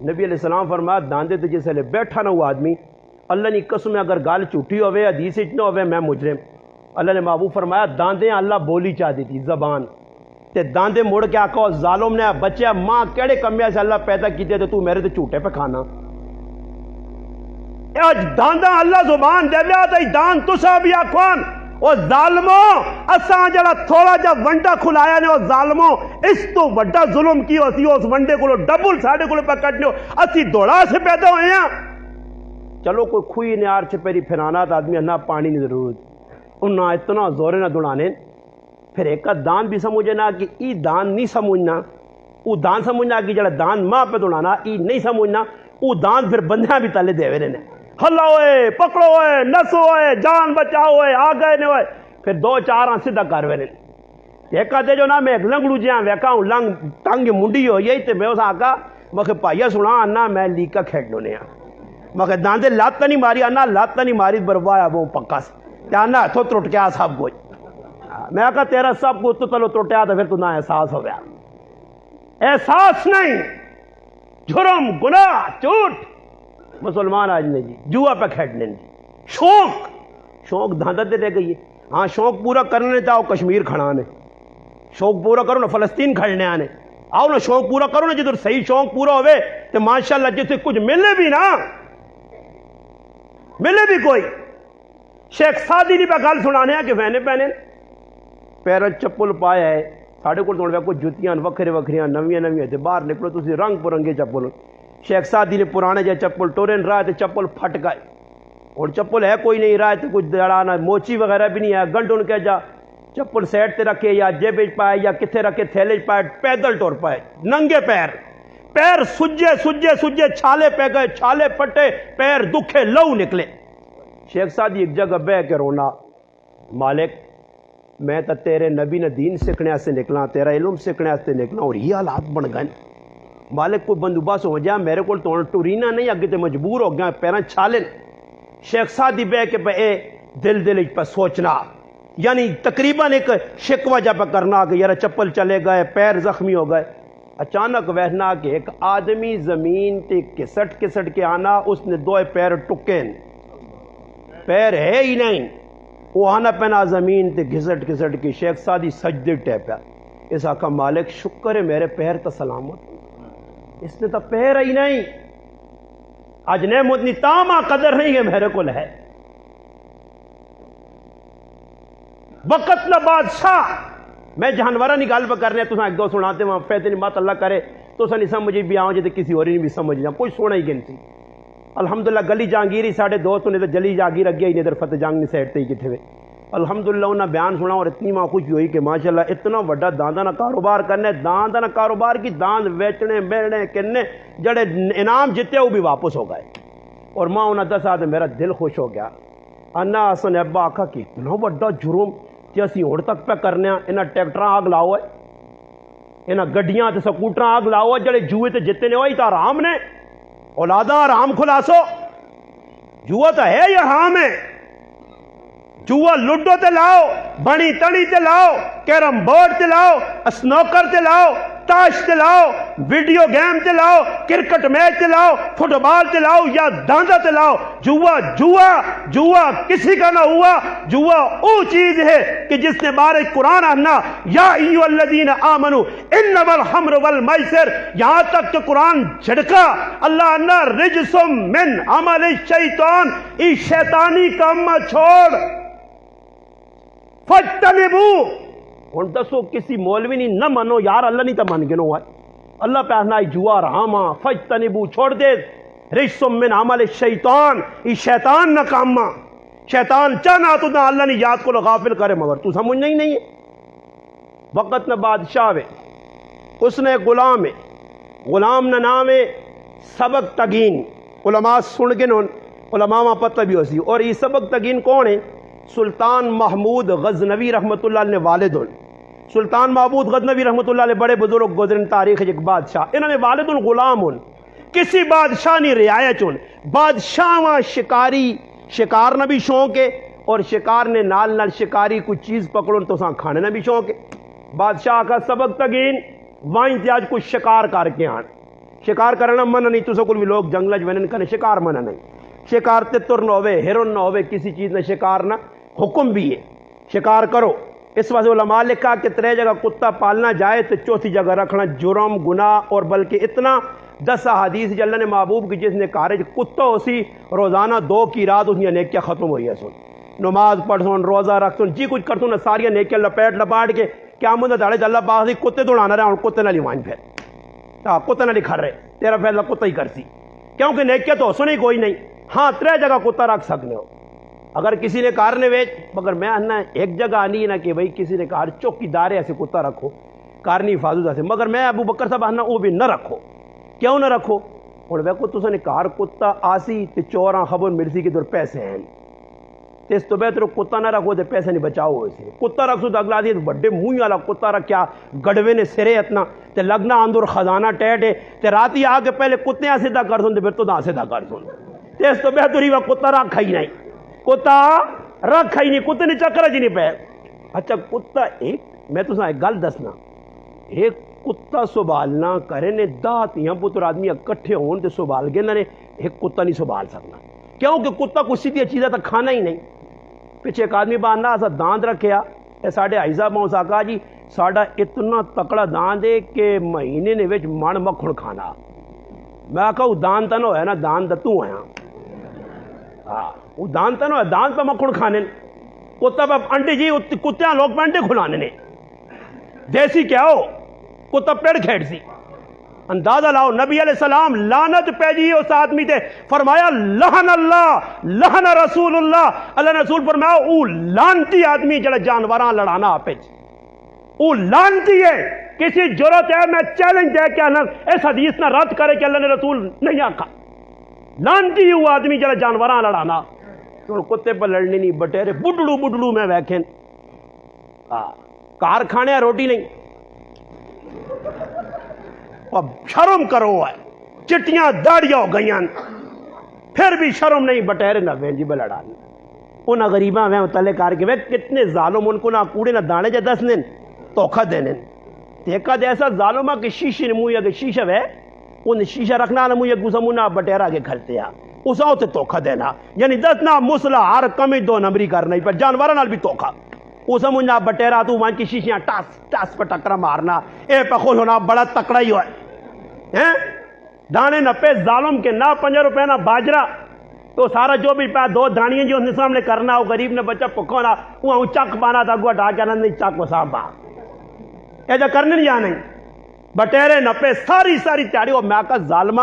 نبی علیہ السلام فرمایا داندے تے جس لے بیٹھا نا وہ آدمی اللہ نے قسم اگر گل جھوٹی ہوئے حدیث نہ ہوئے میں مجرم. اللہ نے محبوب فرمایا داندے اللہ بولی چاہ دی تھی زبان تے داندے مڑ کے آکھو ظالم نے بچیا ماں کیڑے کمیا سے اللہ پیدا کیتے تے تو میرے تے جھوٹے پہ کھانا. اج داندا اللہ زبان دے لیا تے دان تسا بھی آکھوان او ظالمو اساں جڑا تھوڑا جا ونڈا کھلایا نے او ظالمو اس تو بڑا ظلم کیو سی اس ونڈے کو ڈبل ساڈے کو پکڑنیو اسی دوڑا سے پیدا ہوئے ہیں. چلو کوئی کھوئی نیار چھپیری پھرانا تو آدمی نہ پانی کی ضرورت انہاں اتنا زورے نہ دوڑانے. پھر ایک دان بھی سمجھنا کہ ای دان نہیں سمجھنا او دان سمجھنا کہ جڑا دان ماں پہ دوڑانا ای نہیں سمجھنا او دان پھر بندیاں بھی تلے دے رہے نے ہلا ہوئے پکڑو ہوئے نسو ہوئے جان بچاؤ ہوئے آ گئے نے ہوئے پھر دو چار سیدھا کر وے. ایک آدھے جو نا میں ایک لنگڑو جہاں ویکا ہوں لنگ تنگ منڈی ہو یہی تو میں اس آکا میں پائیا سنا آنا میں لیکا کھیڈ نے میں داندے لات نہیں ماری آنا لات نہیں ماری بروایا وہ پکا سے آنا ہتھوں ترٹ کے سب کچھ. میں کہا تیرا سب کچھ تو چلو ترٹیا تو پھر تو نہ احساس ہو گیا. احساس نہیں جرم گناہ جھوٹ مسلمان آج نے جی جوا پہ کھیڈنے شوق شوق دھاندہ دے رہ گئی ہے. ہاں شوق پورا کرنے چاہو کشمیر کھڑا نے شوق پورا کرو نا فلسطین کھڑنے آنے آؤ نا شوق پورا کرو نا جدھر صحیح شوق پورا ہوئے تو ماشاءاللہ جسے کچھ ملے بھی نا ملے بھی کوئی. شیخ سادی نہیں پہ گل سنانے کہ وینے پہنے پیروں چپل پایا ہے ساڑھے کو توڑ کوئی جتیاں وکھرے وکھریاں نویاں نویاں تے باہر نکلو تسی رنگ پرنگے چپل. شیخ سادی نے پرانے جائے چپل ٹورن رہا تے چپل پھٹ گئے اور چپل ہے کوئی نہیں رہا تے کچھ دڑانا موچی وغیرہ بھی نہیں ہے گنڈن کے جا چپل سیٹ تے رکھے یا جیب پائے یا کتنے رکھے تھیلے پائے پیدل ٹور پائے ننگے پیر سجے سجے سجے چھالے پہ گئے چھالے پٹے پیر دکھے لو نکلے. شیخ سادی ایک جگہ بہ کے رونا مالک میں تو تیرے نبی نے دین سیکھنے سے نکلا تیرا علم سیکھنے سے نکلا اور یہ حالات بن گئے. مالک کوئی بندوبست ہو جائے میرے کو ٹورینا نہیں اگے تے مجبور ہو گیا پیرا چھالے. شیخ سادی بہ کے پہ دل پہ سوچنا یعنی تقریباً ایک شکوہ جا پہ کرنا کہ یار چپل چلے گئے پیر زخمی ہو گئے. اچانک وہنا کہ ایک آدمی زمین تے کسٹ کے آنا اس نے دو پیر ٹکے پیر ہے ہی نہیں وہ آنا پہنا زمین تے گھسٹ کے شیخ سادی سجدے ٹیپیا. اس آقا مالک شکر ہے میرے پیر تا سلامت اس نے تو پیر ہی نہیں آج نعمت نی تاما قدر نہیں ہے میرے کو ہے. وقت نہ بادشاہ میں جانورہ نہیں گل پہ کرنے تو ایک دو سناتے وہاں فیدے نہیں مات اللہ کرے تو نہیں سمجھی بھی آؤں جیتے کسی اور نہیں بھی سمجھ جاؤں کوئی سونا ہی گنتی. الحمدللہ گلی جہانگیری ساڑھے دوستوں نے تو جلی جہانگیر اگیا ہی نہیں ادھر فتح جنگ نہیں سیٹتے ہی کتنے ہوئے. الحمدللہ انہوں نے بیان سنا اور اتنی ماں خوش ہوئی کہ ماشاءاللہ اتنا بڑا داندہ نہ کاروبار کرنے داندہ نہ کاروبار کی داند ویچنے بیڑنے کنے جڑے انعام جتے وہ بھی واپس ہو گئے. اور ماں انہوں نے دسا تو میرا دل خوش ہو گیا. انا حسن ابا آکھا کہ اتنا بڑا جرم کہ اسی ہوڑ تک پہ کرنے انہاں ٹریکٹراں آگ لاؤ ہے انہاں گڈیاں تے سکوٹراں آگ لاؤ ہے جڑے جوئے تے جتے نے وہی تو حرام نے اولاداں حرام کھلاسو. جوا تو ہے یا حرام ہے جوا لڈو تے لاؤ بنی تڑی تے لاؤ کیرم بورڈ تے لاؤ اسنوکر تے لاؤ تاش چلاؤ، ویڈیو گیم چلاؤ، کرکٹ میچ چلاؤ، فٹ بال چلاؤ یا داندہ چلاؤ، جوا کسی کا نہ ہوا۔ جوا وہ چیز ہے کہ جس نے بارے قرآن آنا یا ایھا الذین آمنوا انما الخمر والمیسر، یہاں تک کہ قرآن جھڑکا اللہ انا رجس من عمل الشیطان، اس شیطانی کام چھوڑ، فاجتنبوا۔ ہن دسو کسی مولوی نہیں نہ منو یار اللہ نہیں تو من گنو ہے، اللہ پہ آنا جوا رحمہ فاجتنبوا چھوڑ دے، رجس من عمل الشیطان، اس شیطان نہ کاما، شیطان چاہنا تو نہ اللہ نے یاد کو غافل کرے، مگر تو سمجھنا ہی نہیں ہے۔ وقت نہ بادشاہ ہے، اس نے غلام ہے، غلام نہ نام ہے سبق تگین، علماء سن کے نون علماء ماں پتہ بھی ہوسی، اور یہ سبق تگین کون ہے؟ سلطان محمود غزنوی رحمۃ اللہ علیہ والد، سلطان محمود غزنوی رحمۃ اللہ علیہ بڑے بزرگ گزرن تاریخ ایک بادشاہ، انہوں نے والد غلام ہن، کسی بادشاہ نے رعایت ہن، بادشاہ وہاں شکاری، شکار نہ بھی شوق ہے، اور شکار نے نال نال شکاری کوئی چیز پکڑو تو ساں کھانے نہ بھی شوق ہے۔ بادشاہ کا سبق تگین وہاں انتیاج کچھ شکار کر کے آن، شکار کرنا منع نہیں، تو سکول بھی لوگ جنگل ونن کرنے، شکار منع نہیں، شکار تتر نہ ہوئے، ہرن نہ ہوئے، کسی چیز نہ شکار نہ، حکم بھی ہے شکار کرو۔ اس واسطے علماء لکھا کہ 3 جگہ کتا پالنا جائے تو 4تھی جگہ رکھنا جرم گناہ، اور بلکہ اتنا 10 حدیث اللہ نے محبوب کی جس نے کہا کتا اسی روزانہ 2 کی رات اس نیکیاں ختم ہوئی ہے، سن نماز پڑھ سن، روزہ رکھ سن، جی کچھ کر سن، ساری نیکیاں لپاٹ کے کیا مدد داڑے اللہ پاک کتے دوڑانا رہا ہوں، کتے نہ لیوان پھر کتے نہ لکھا رہے، تیرا فیصلہ کتا ہی کرسی، کیونکہ نیکیاں تو سنی کوئی نہیں۔ ہاں 3 جگہ کتا رکھ سکتے ہو، اگر کسی نے کار نے ویچ، مگر میں آنا ایک جگہ آنی ہے نا کہ بھائی کسی نے کار چوکی دار ایسے کتا رکھو کارنی حفاظت سے، مگر میں ابو بکر صاحب آنا وہ بھی نہ رکھو، کیوں نہ رکھو؟ اور ویکو تو نے کار کتا آسی تے چوراں خبر ملسی کہ دور پیسے ہیں، تے اس تو بہتر کتا نہ رکھو تے پیسے نہیں بچاؤ اسے، کتا رکھو تو اگلا دن بڑے منہ والا کتا رکھیا گڑوے نے سرے اتنا تے لگنا اندر خزانہ ٹیٹ ہے تے راتی آ کے پہلے کتے سیدھا کر سن تے پھر تو نہ سیدھا کر سن، تے اس تو بہتر ہی وہ کتا رکھا ہی نہیں، کتا رکھا ہی نہیں، کتے نے چکر جی نہیں پہ۔ اچھا کتا ایک میں تو ایک گل دسنا، ایک کتا سنبھالنا کرے نے 10 پتر آدمی اکٹھے ہون تے سنبھال گے نے، ایک کتا نہیں سنبھال سکنا، کیونکہ کتا کچھ سیدھی چیزیں تو کھانا ہی نہیں۔ پیچھے ایک آدمی باندھا ایسا داند رکھیا، اے ساڈے حاجی صاحب موسا کہا جی ساڈا اتنا تکڑا داند ہے کہ مہینے نے وچ من مکھن کھانا، میں کہا وہ داند تو نہ ہویا نا، داند تو آیا، ہاں وہ دان تو نہ دان پہ مکھن کھانے، کتا پہ انڈے، جی کتیاں لوگ پہ انڈے کھلانے نے، دیسی کیا ہو کتا پیڑ کھیڑ سی، اندازہ لاؤ نبی علیہ السلام لعنت پہ جی اس آدمی تے، فرمایا لہن اللہ لہن رسول اللہ، اللہ نے رسول فرمایا او لانتی آدمی جڑا جانوراں لڑانا آپ او لانتی ہے، کسی جرت ہے میں چیلنج دے کے اس حدیث نہ رد کرے کہ اللہ نے رسول نہیں آکھا، لانتی وہ آدمی جڑا جانوراں لڑانا، تو کتے پر لڑنی نہیں، بٹیرے بڈڑو میں ویکھن کار کھانے روٹی نہیں، اب شرم کرو ہے، چٹیاں داڑیاں ہو گئیاں پھر بھی شرم نہیں، بٹیرے نہ وین جی بلڑانی، انہاں غریباں میں تلے کار کے وے کتنے ظالم ان کو نہ کوڑے نہ دانے جا دسنے دھوکہ دینے، دیکھا دے ایسا ظالمہ کہ شیشے نے منہ کہ شیشہ وے ان شیشہ رکھنا نہ منہ گسا منہ بٹیرا کے کھلتے ہیں اساں تے دھوکہ دینا، یعنی دسنا مسلح ہر کمی 2 نمبری کرنا پر جانوراں نال بھی دھوکہ، اساں منہ بٹیرا تو وہاں کی شیشیاں ٹاس پہ ٹکرا مارنا، اے پہ خوش ہونا بڑا تکڑا ہی ہوئے ہیں، دانے نہ پہ ظالم کے نہ 5 روپے نہ باجرہ، تو سارا جو بھی پہ 2 دھانیاں جو اس نے سامنے کرنا، وہ غریب نے بچہ پکونا، وہ چک پانا تھا گوا ڈا کے نہیں چک وہ صاحب ایجا کرنے نہیں جانے، بٹیرے نپے ساری تیاری، اور میں کہا ظالمہ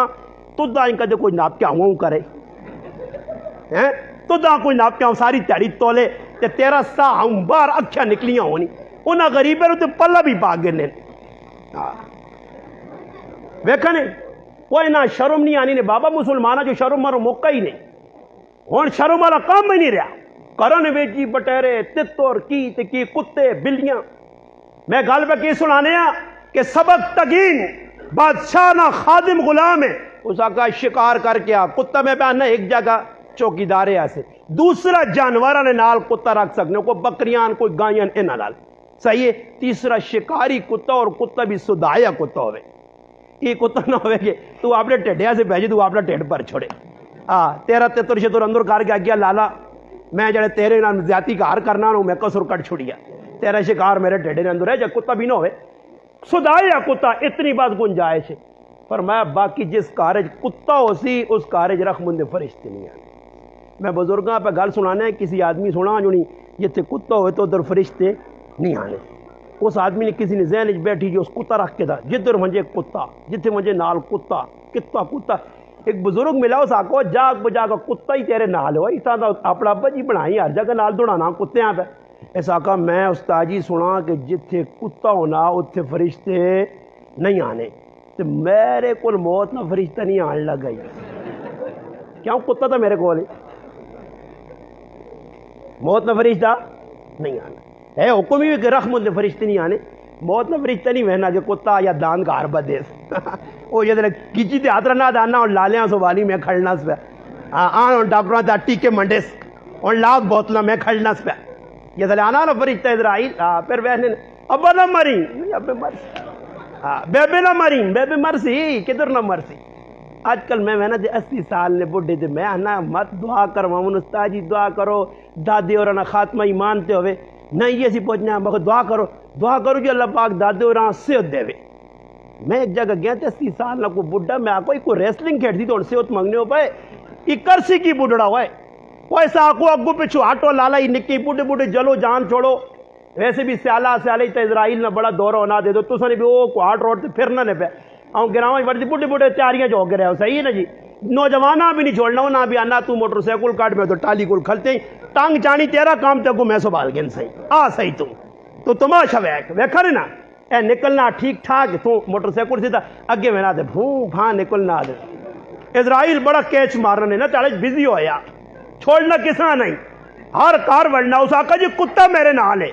تو دا ان کا جو کوئی ناپ کیا ہوں کرے ہیں، تو دا کوئی ناپ کیا ہوں ساری تیاری تولے تے تیرا سا ہوں بار اکھیا نکلیاں ہونی، انہاں غریبیں رو تے پلہ بھی پاک گرنے ویکھنے، وہ انہاں شرم نہیں آنی نے، بابا مسلمانہ جو شرم مارو موقع ہی نہیں، ہون شرم والا کام ہی نہیں رہا، کرن ویچی بٹیرے تتر کی تے کی کتے بلیاں، میں گل پہ کی سنانے ہیں کہ سبق تگین بادشاہ نہ خادم غلام ہے، اس کا شکار کر کے آ کتا میں پہننا ایک جگہ چوکی دارے ایسے، دوسرا جانوراں نے نال کتا رکھ سکنے، کوئی بکریاں کوئی گائیاں انہاں نال، صحیح ہے. تیسرا شکاری کتا, اور کتا بھی سدایا کتا ہوئے. یہ کتا نہ ہوئے کہ تو اپنے ٹھڈیا سے بھیجے تو اپنا ٹھڈ پر چھوڑے. تیرا تیتر شتر اندر کر کے آگیا لالا میں جڑے تیرے نام زیادتی کار کرنا ہوں میں کسر کٹ چھڑیا, تیرا شکار میرے ٹھڈے اندر ہے. جب کتا بھی نہ ہوئے سدایا کتا, اتنی بات گنجائش ہے. فرمایا باقی جس کارج کتا ہو سی اس کارج رکھ مندے فرشتے نہیں آنے. میں بزرگاں پہ گل سنانا ہے, کسی آدمی سنا جو نہیں جتنے کتا ہوئے تو ادھر فرشتے نہیں آنے. اس آدمی نے کسی نے ذہن بیٹھی جو اس کتا رکھ کے تھا, جدھر منجے کتا جتنے منجے نال کتا کتا کتا. ایک بزرگ ملا اس آکو جاگ بجا کا کتا ہی تیرے نال ہو, اس طرح اپنا ابا جی بنائی ہر جگہ نال دوڑانا کتیاں پہ. اس آقا میں استاد جی سنا کہ جتھے کتا ہونا اتھے فرشتے نہیں آنے. تو میرے کو موت نہ فرشتہ نہیں آن لگ گئی, کیوں کتا تھا میرے کو, موت نہ فرشتہ نہیں آنا ہے. حکم ہی کہ رحم دے فرشتے نہیں آنے, موت نہ فرشتہ نہیں بہنا کہ کتا یا دان کا حربت دے وہ یہ کچی تے ہاتھ رہنا دانا اور لالیاں سو والی میں کھڑنا اس پہ آن ڈاکٹروں تے ٹیکے منڈس اور لاکھ بوتلوں میں کھڑنا اس پہ. یہ سلے آنا نا فرشتہ اسرائیل پھر بہنے ابا نہ مری ابے مرسی, بے نہ مری بے مرسی کدھر نہ مرسی. آج کل میں نا 80 سال نے بڈھے تھے, میں نا مت دعا کرواؤں استاد جی دعا کرو دادے اور نا خاتمہ ہی مانتے ہوئے نہیں یہ سی پوچھنا مگر دعا کرو جی اللہ پاک دادے اور صحت دے. میں ایک جگہ گیا تھے 80 سال نہ کوئی بڈھا, میں کوئی ریسلنگ کھیلتی تو صحت منگنے ہو پائے یہ کرسی کی بڈھڑا ہوا ہے. وہ ایسا آکو اگو پچھو آٹو لالا ہی نکی بڈھے بڈھے جلو جان چھوڑو. ویسے بھی سیالہ تو اسرائیل نہ بڑا دورہ ہونا دے دو تو سنے بھی وہ کو ہارٹ روڈ سے پھرنا نہیں پہ آؤں گراؤں بڑی بڈھے بڈھے چاریاں جو ہو گئے رہے. صحیح ہے نا جی, نوجوانہ بھی نہیں چھوڑنا نہ بھی آنا تو موٹر سائیکل کاٹ میں تو ٹالی کل کھلتے ہی ٹانگ چانی تیرا کام تے کو میں سنبھال گیا. صحیح صحیح تو تماشا ویکھا نا اے نکلنا ٹھیک ٹھاک تو موٹر سائیکل سے اگے میں نہ دے بھوں بھاں نکلنا دے. اسرائیل بڑا کیچ مارنے نا چالے بزی ہویا چھوڑنا کسا نہیں ہر کار بڑھنا. اس آقا جی کتا میرے نال ہے,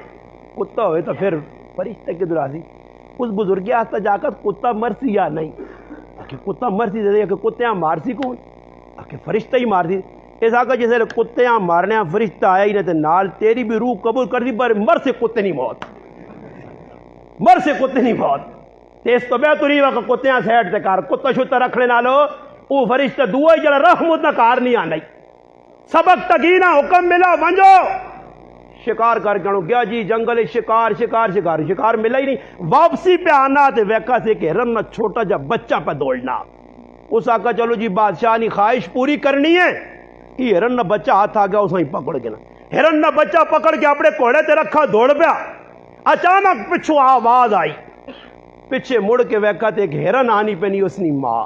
کتا ہوئے تو پھر فرشتے کی درازی. اس بزرگی آستا جا کر کتا مرسی یا نہیں, کہ کتا مرسی دے دے کہ کتیاں مارسی کون, کہ فرشتہ ہی مار دی. اس آقا جیسے کتیاں مارنے فرشتہ آیا ہی نہیں تو نال تیری بھی روح قبول کر دی پر مر سے کتے نہیں موت, مر سے کتے نہیں موت. اس تو بہتر ہی وقت کتیاں سیٹ سے کار کتا شتا رکھنے نالو وہ فرشتہ دعا ہی جڑا رحمت نہ کار نہیں آنا. سبق تگینا حکم ملا ونجو شکار کر کے گیا جی جنگل شکار شکار شکار شکار ملا ہی نہیں. واپسی پہ آنا تے ویکا سے کہ ہرن نہ چھوٹا جا بچہ پہ دوڑنا. اس آقا چلو جی بادشاہ نے خواہش پوری کرنی ہے, یہ ہرن نہ بچہ ہاتھ آ گیا اس میں پکڑ کے نا ہرن نہ بچہ پکڑ کے اپنے کوڑے تے رکھا دوڑ پیا. اچانک پچھو آواز آئی, پیچھے مڑ کے ویکا تے کہ ہرن آنی پہ نہیں اس نے ماں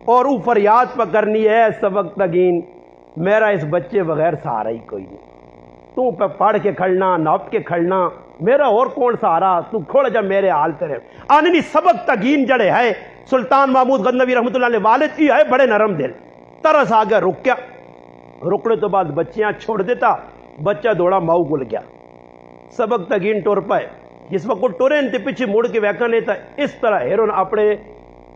اور وہ فریاد پہ کرنی ہے سبق تگین میرا اس بچے بغیر سہارا ہی کوئی نہیں. تو پہ پڑھ کے کھڑنا ناپ کے کھڑنا میرا اور کون سہارا, تو کھوڑ جا میرے حال تیرے آنی سبق تگین جڑے ہے. سلطان محمود غزنوی رحمۃ اللہ علیہ والد کی ہے بڑے نرم دل, ترس آ گیا رک گیا. رکنے تو بعد بچیاں چھوڑ دیتا, بچہ دوڑا ماؤ گل گیا. سبق تگین ٹور پائے, جس وقت ٹورے انتے پیچھے مڑ کے ویکا نہیں تھا اس طرح ہیرون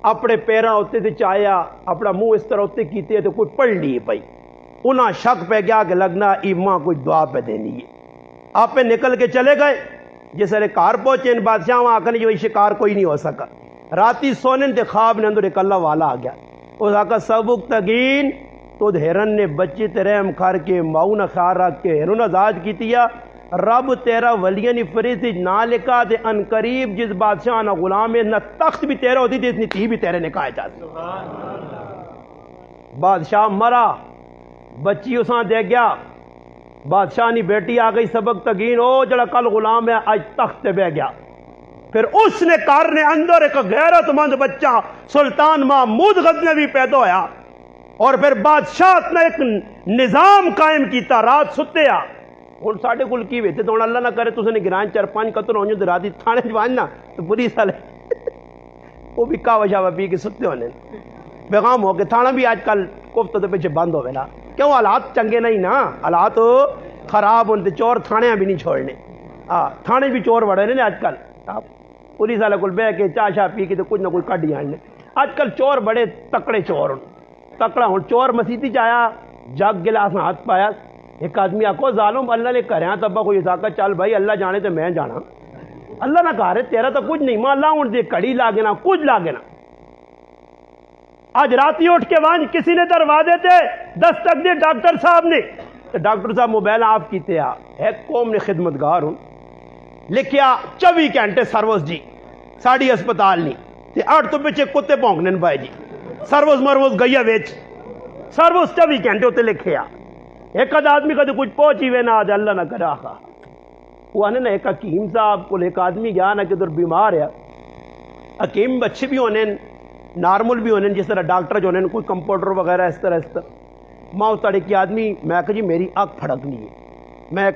اپنے پیراں ہوتے تھے چایا اپنا منہ اس طرح ہوتے کیتے تو کوئی پڑھ لیے پائی. انہاں شک پہ گیا کہ لگنا ایماں کوئی دعا پہ دینی ہے. آپ پہ نکل کے چلے گئے, جس طرح کار پہنچے ان بادشاہ وہاں آکھنے جو شکار کوئی نہیں ہو سکا. راتی سونے تے خواب نے اندر ایک اللہ والا آ گیا. اس آقا سبق تگین تو ہرن نے بچے تے رحم کر کے ماؤں نہ خیال رکھ کے ہرن آزاد کی تیا. رب تیرا ولیہ نے فریض نہ لکھا تے ان قریب جس بادشاہ نہ غلام ہے نہ تخت بھی تیرا ہوتی تھی اتنی تھی بھی تیرے نکاح جاتی. بادشاہ مرا, بچی اساں دے گیا, بادشاہ نی بیٹی آ گئی سبق تگین او جڑا کل غلام ہے آج تخت تے بہ گیا. پھر اس نے کارنے اندر ایک غیرت مند بچہ سلطان محمود غزنوی پیدا ہویا اور پھر بادشاہ نے ایک نظام قائم کیتا. رات ستے آ ہن ساڈے کول کی ویتے تو اللہ نہ کرے تسے نے گران 4-5 قتل ہونجو تے راتی تھانے جواننا تو پوری سال وہ بھی کاوا شاوا پی کے ستے ہونے بیغام ہو کے. تھانہ بھی آج کل کوفتہ تو پیچھے بند ہوئے نا, کیوں حالات چنگے نہیں نا, حالات خراب ہونے چور تھانے بھی نہیں چھوڑنے. تھانے بھی چور بڑے نے آج کل, پولیس والے کو بہ کے چاہ شاہ پی کے تو کچھ نہ کچھ کڈ آنے. آج کل چور بڑے تکڑے چور, تکڑا ہوں چور مسیتی چایا جگ گلاس میں ہاتھ پایا. ایک آدمی آکو ظالم اللہ نے کریا تبا کوئی ساکا چل بھائی اللہ جانے تو میں جانا اللہ نہ کہا رہے تیرا تو کچھ نہیں، ماں لاؤں دے کڑی لاگے نا کچھ لاگے نا. آج رات ہی اٹھ کے وہاں کسی نے دروازے تے دستک دے ڈاکٹر صاحب نے، تو ڈاکٹر صاحب موبائل آپ کیتے آ ایک قوم نے خدمتگار ہوں لکھیا 24 گھنٹے سروس جی ساڑی اسپتال نہیں تے 8 تو پیچھے کتے پونکنے بھائی جی سروس مروس گئی ویچ سروس 24 گھنٹے ہوتے لکھے آ. ایک آدمی کا تو کچھ پہنچی وے نا آج اللہ نہ کرا خواہ. وہ آنے نا ایک حکیم صاحب کو ایک آدمی گیا نا کہ ادھر بیمار ہے. حکیم اچھے بھی ہونے نارمل بھی ہونے جس طرح ڈاکٹر جو ہونے کوئی کمپاؤنڈر وغیرہ اس طرح ماں اس طرح کی آدمی میں کہا جی میری آنکھ پھڑک نہیں ہے میں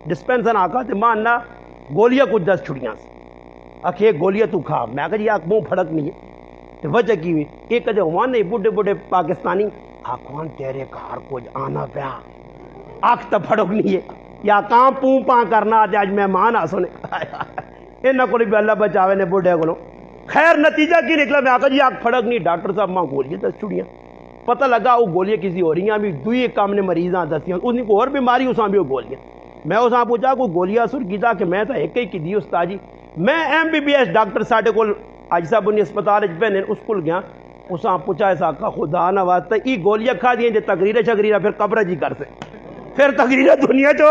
ڈسپینسر آکا تے ماں نا گولیاں کچھ 10 چھڑیاں سے آکھے گولیاں تو کھا. میں کہا جی آنکھ منہ پھڑک نہیں ہے تو وجہ کی ہوئی ایک کہتے ہوا نہیں بڑھے بڑھے پاکستانی آنکھوان تیرے گھر کچھ آنا پیا آنکھ تو پھڑک نہیں ہے یا کام پوں پاں کرنا آج مہمان آ سنے انہاں کو بھی اللہ بچاوے نے بڑھے کو. خیر نتیجہ کی نکلا میں آکھا جی آنکھ پھڑک نہیں ڈاکٹر صاحب ماں گولیاں 10 چھڑیاں پتہ لگا وہ گولیاں کسی ہو رہی ہیں بھی دوئی کام نے مریضاں دستیاں ان کو اور بیماری اساں بھی وہ گولیاں. میں اساں پوچھا کوئی گولیاں سر کیتا کہ میں تو ایک ہی کی دی استاد جی میں MBBS ڈاکٹر ساڈے کول آج صاحب انہیں اسپتال بہن اس کو گیا اساں پوچھا ایسا کا خدا نہ واسطہ ای گولیاں کھا دیے جے تقریر شگریرہ پھر قبر جی کر سے پھر تقریر دنیا چو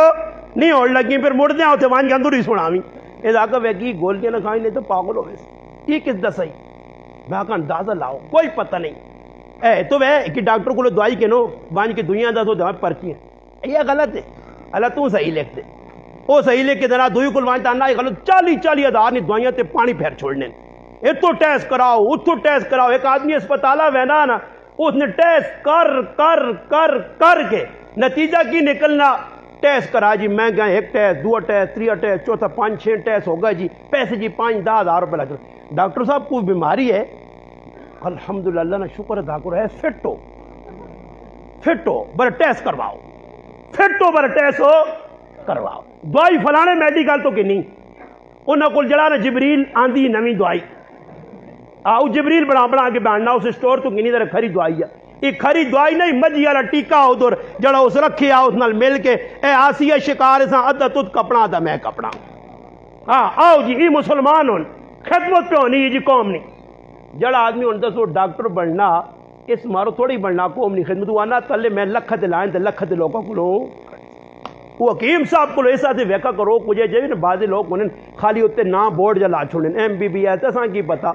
نہیں ہونے لگی پھر مڑ دیا ہوتے وہاں کے اندر ہی سناویں یہ آکا ویگی گولیاں نہ کھائیں نہیں تو پاگل ہوئے یہ کس دسائی. میں آکا اندازہ لاؤ کوئی پتہ نہیں اے تو وہ کہ ڈاکٹر کو دوائی کے نو بانج کی دنیا دا تو دوائی پرچی ہے یہ غلط ہے. اللہ تو صحیح لکھ دے وہ صحیح لکھ کے دینا دوئی کل وانج تانا غلط 40 ہزار نے دوائیاں تے پانی پھیر چھوڑنے اتو ٹیسٹ کراؤ اتو ٹیسٹ کراؤ. ایک آدمی اسپتالہ وینا نا اس نے ٹیسٹ کر کر کر کر کے نتیجہ کی نکلنا ٹیسٹ کرا جی میں گیا ایک ٹیسٹ 2 ٹیسٹ 3 ٹیسٹ چوتھا 5-6 ٹیسٹ ہو گئے جی پیسے جی 5-10 ہزار روپے لگ رہے. ڈاکٹر صاحب کوئی بیماری ہے الحمدللہ اللہ نے شکر ادا کرو ہے فٹ ہو بڑا ٹیسٹ کرواؤ فٹ ہو بڑا ٹیسٹ ہو کرواؤ. دوائی فلانے میڈیکل تو کہ نہیں انہوں کو جڑا نا جبریل آندھی نویں دوائی آؤ جبریل بنا کے باننا اس اسٹور تو کہ نہیں ذرا کھری دوائی ہے یہ کھری دوائی نہیں مجھی والا ٹیکا ادھر جڑا اس رکھے اس نال مل کے اے آسیہ شکار سا ادھا تد کپڑا دا میں کپڑا ہاں آؤ جی یہ مسلمان ہون خدمت پہ ہونی جی قوم نہیں جڑا آدمی ہوں دسو ڈاکٹر بننا اس مارو تھوڑی بننا قوم نہیں خدمت آنا تلے میں لکھ تے لائن تے لکھ تے لوگوں کو وہ حکیم صاحب کو ایسا سے ویکا کرو کچھ جی نا بعض لوگ انہیں خالی ہوتے نہ بورڈ جلا چھوڑیں MBBS ایسا کی پتا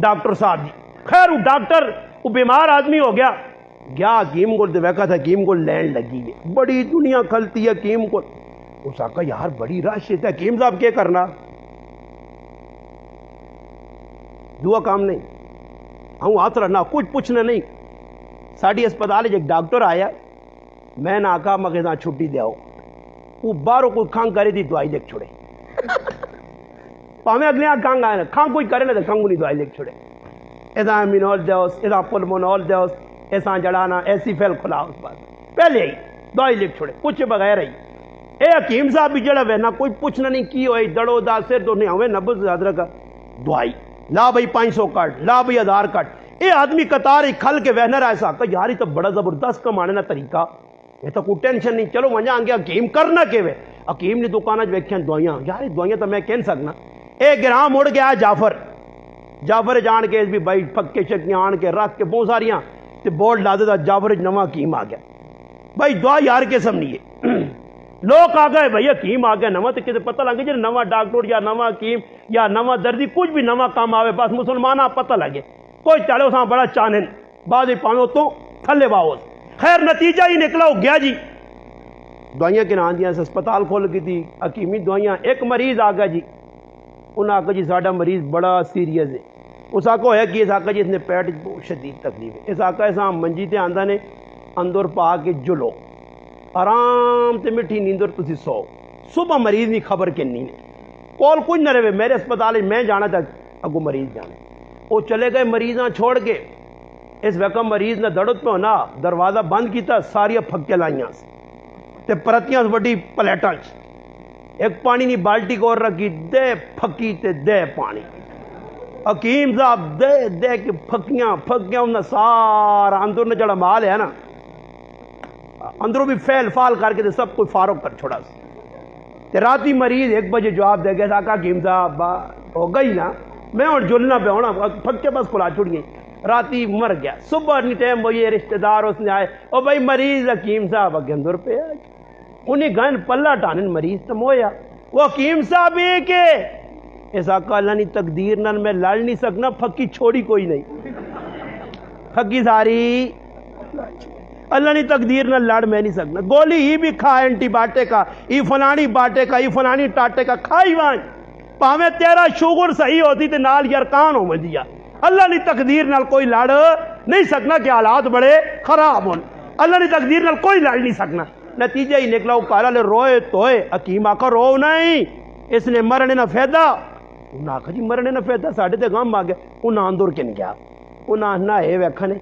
ڈاکٹر صاحب جی خیر وہ ڈاکٹر وہ بیمار آدمی ہو گیا حکیم کو ویکا تھا حکیم کو لین لگی ہے بڑی دنیا کھلتی ہے حکیم کو اس آقا یار بڑی رش ہے حکیم صاحب کیا کرنا دعا کام نہیں ہوں ہاتھ رہنا کچھ پوچھنا نہیں ساڑی اسپتال ایک ڈاکٹر آیا میں نے آقا مگر نہ چھٹی دے آؤ وہ باہروں کوئی کھانگ کرے دی دوائی لکھ چھوڑے پاہمیں اگلے ہاں کھانگ آئے نا کھانگ کوئی کرے نا تو کھانگو نہیں دوائی لکھ چھوڑے ایسا امینول دیوس ایسا پلمونول دیوس ایسا جڑانا ایسی فیل کھلا اس بات پہلے ہی دوائی لکھ چھوڑے کچھ بغیر ہی اے حکیم صاحب بھی جڑا وینا کوئی پوچھنا نہیں کی ہوئی دڑو دا سر دو نہیں ہوئے نبض زیادہ کا دوائی لا بھائی 500 کٹ لا بھائی 1000 کٹ اے آدمی قطار ہی کھل کے وہنا رہا ایسا کہ یار یہ تو بڑا زبردست کمانے نا طریقہ یہ تو کوئی ٹینشن نہیں چلو وہاں آگے حکیم کرنا کہ حکیم نے دکانہ ویکھیں دوائیاں یار یہ دوائیاں تو میں کہہ سکنا اے گراں مڑ گیا جعفر جان کے بھی بھائی پکے چکیاں آن کے رکھ کے بہت ساریاں تے بورڈ لا دے دا جعفر نواں حکیم آ گیا بھائی دعا یار قسم نہیں ہے لوگ آ گئے بھائی حکیم آ گیا نواں تو کسی پتہ لگے جی نواں ڈاکٹر یا نواں حکیم یا نواں دردی کچھ بھی نواں کام آوے بس مسلمانہ پتہ لگے کوئی چلے اساں بڑا چانن بعد پاویں تو تھلے واؤ خیر نتیجہ ہی نکلا ہو گیا جی دوائیاں کے نام دیا اسپتال کھول کی تھی حکیمی دوائیاں ایک مریض آ گیا جی انہوں نے آکا جی ساڑا مریض بڑا سیریس ہے اس آکا ہویا کہ اس آکا جی اس نے پیٹ بہت شدید تکلیف ہے اس آکا ایسا منجی تے آندہ نے اندر پا کے جلو آرام تے مٹھی نیندر تسی سو صبح مریض نہیں خبر کنی نے کول کچھ نہ رہے میرے اسپتال میں جانا تھا اگو مریض جانے وہ چلے گئے مریضاں چھوڑ کے اس وقت مریض نے دڑت پہ ہونا دروازہ بند کیتا ساری پھکے لائیاں تے پرتیاں وڈی پلیٹاں ایک پانی نہیں بالٹی کو رکھی دے پھکی تے دے پانی حکیم صاحب دے کہ پھکیاں انہیں سارا اندر نے جڑا مال ہے نا اندروں بھی فیل فال کر کے سب کوئی فارغ کر چھوڑا تے راتی مریض 1 بجے جواب دے گیا آقا حکیم صاحب ہو گئی نا میں ہوں جلنا پہ ہونا پھکے بس کھلا چھڑ گئی راتی مر گیا صبح نہیں ٹائم ہوئی رشتہ دار اس نے آئے او بھائی مریض حکیم صاحب اگے اندر پہ انہیں گن پلہ ٹانن مریض تم ہویا وہ حکیم صاحب یہ کہ اس آقا اللہ نہیں تقدیر نال میں لڑ نہیں سکنا پھکی چھوڑی کوئی نہیں پھکی ساری اللہ نہیں تقدیر نہ لڑ میں نہیں سکنا گولی ہی بھی کھا اینٹی باٹے کا ای فلانی باٹے کا ای فلانی ٹاٹے کا کھائی وائیں پاویں تیرا شوگر صحیح ہوتی تے نال یرکان ہو مجھیا اللہ نہیں تقدیر نال کوئی لڑ نہیں سکنا کہ حالات بڑے خراب ہون اللہ نہیں تقدیر نال کوئی لڑ نہیں سکنا نتیجہ ہی نکلا وہ کالا لے روئے توئے حکیم آقا رو نہیں اس نے مرنے نہ فیدہ انہاں آقا جی مرنے نہ فیدہ ساڑھے تے غم آگیا انہاں اندر کن گیا انہاں نہ ہے ویکھنے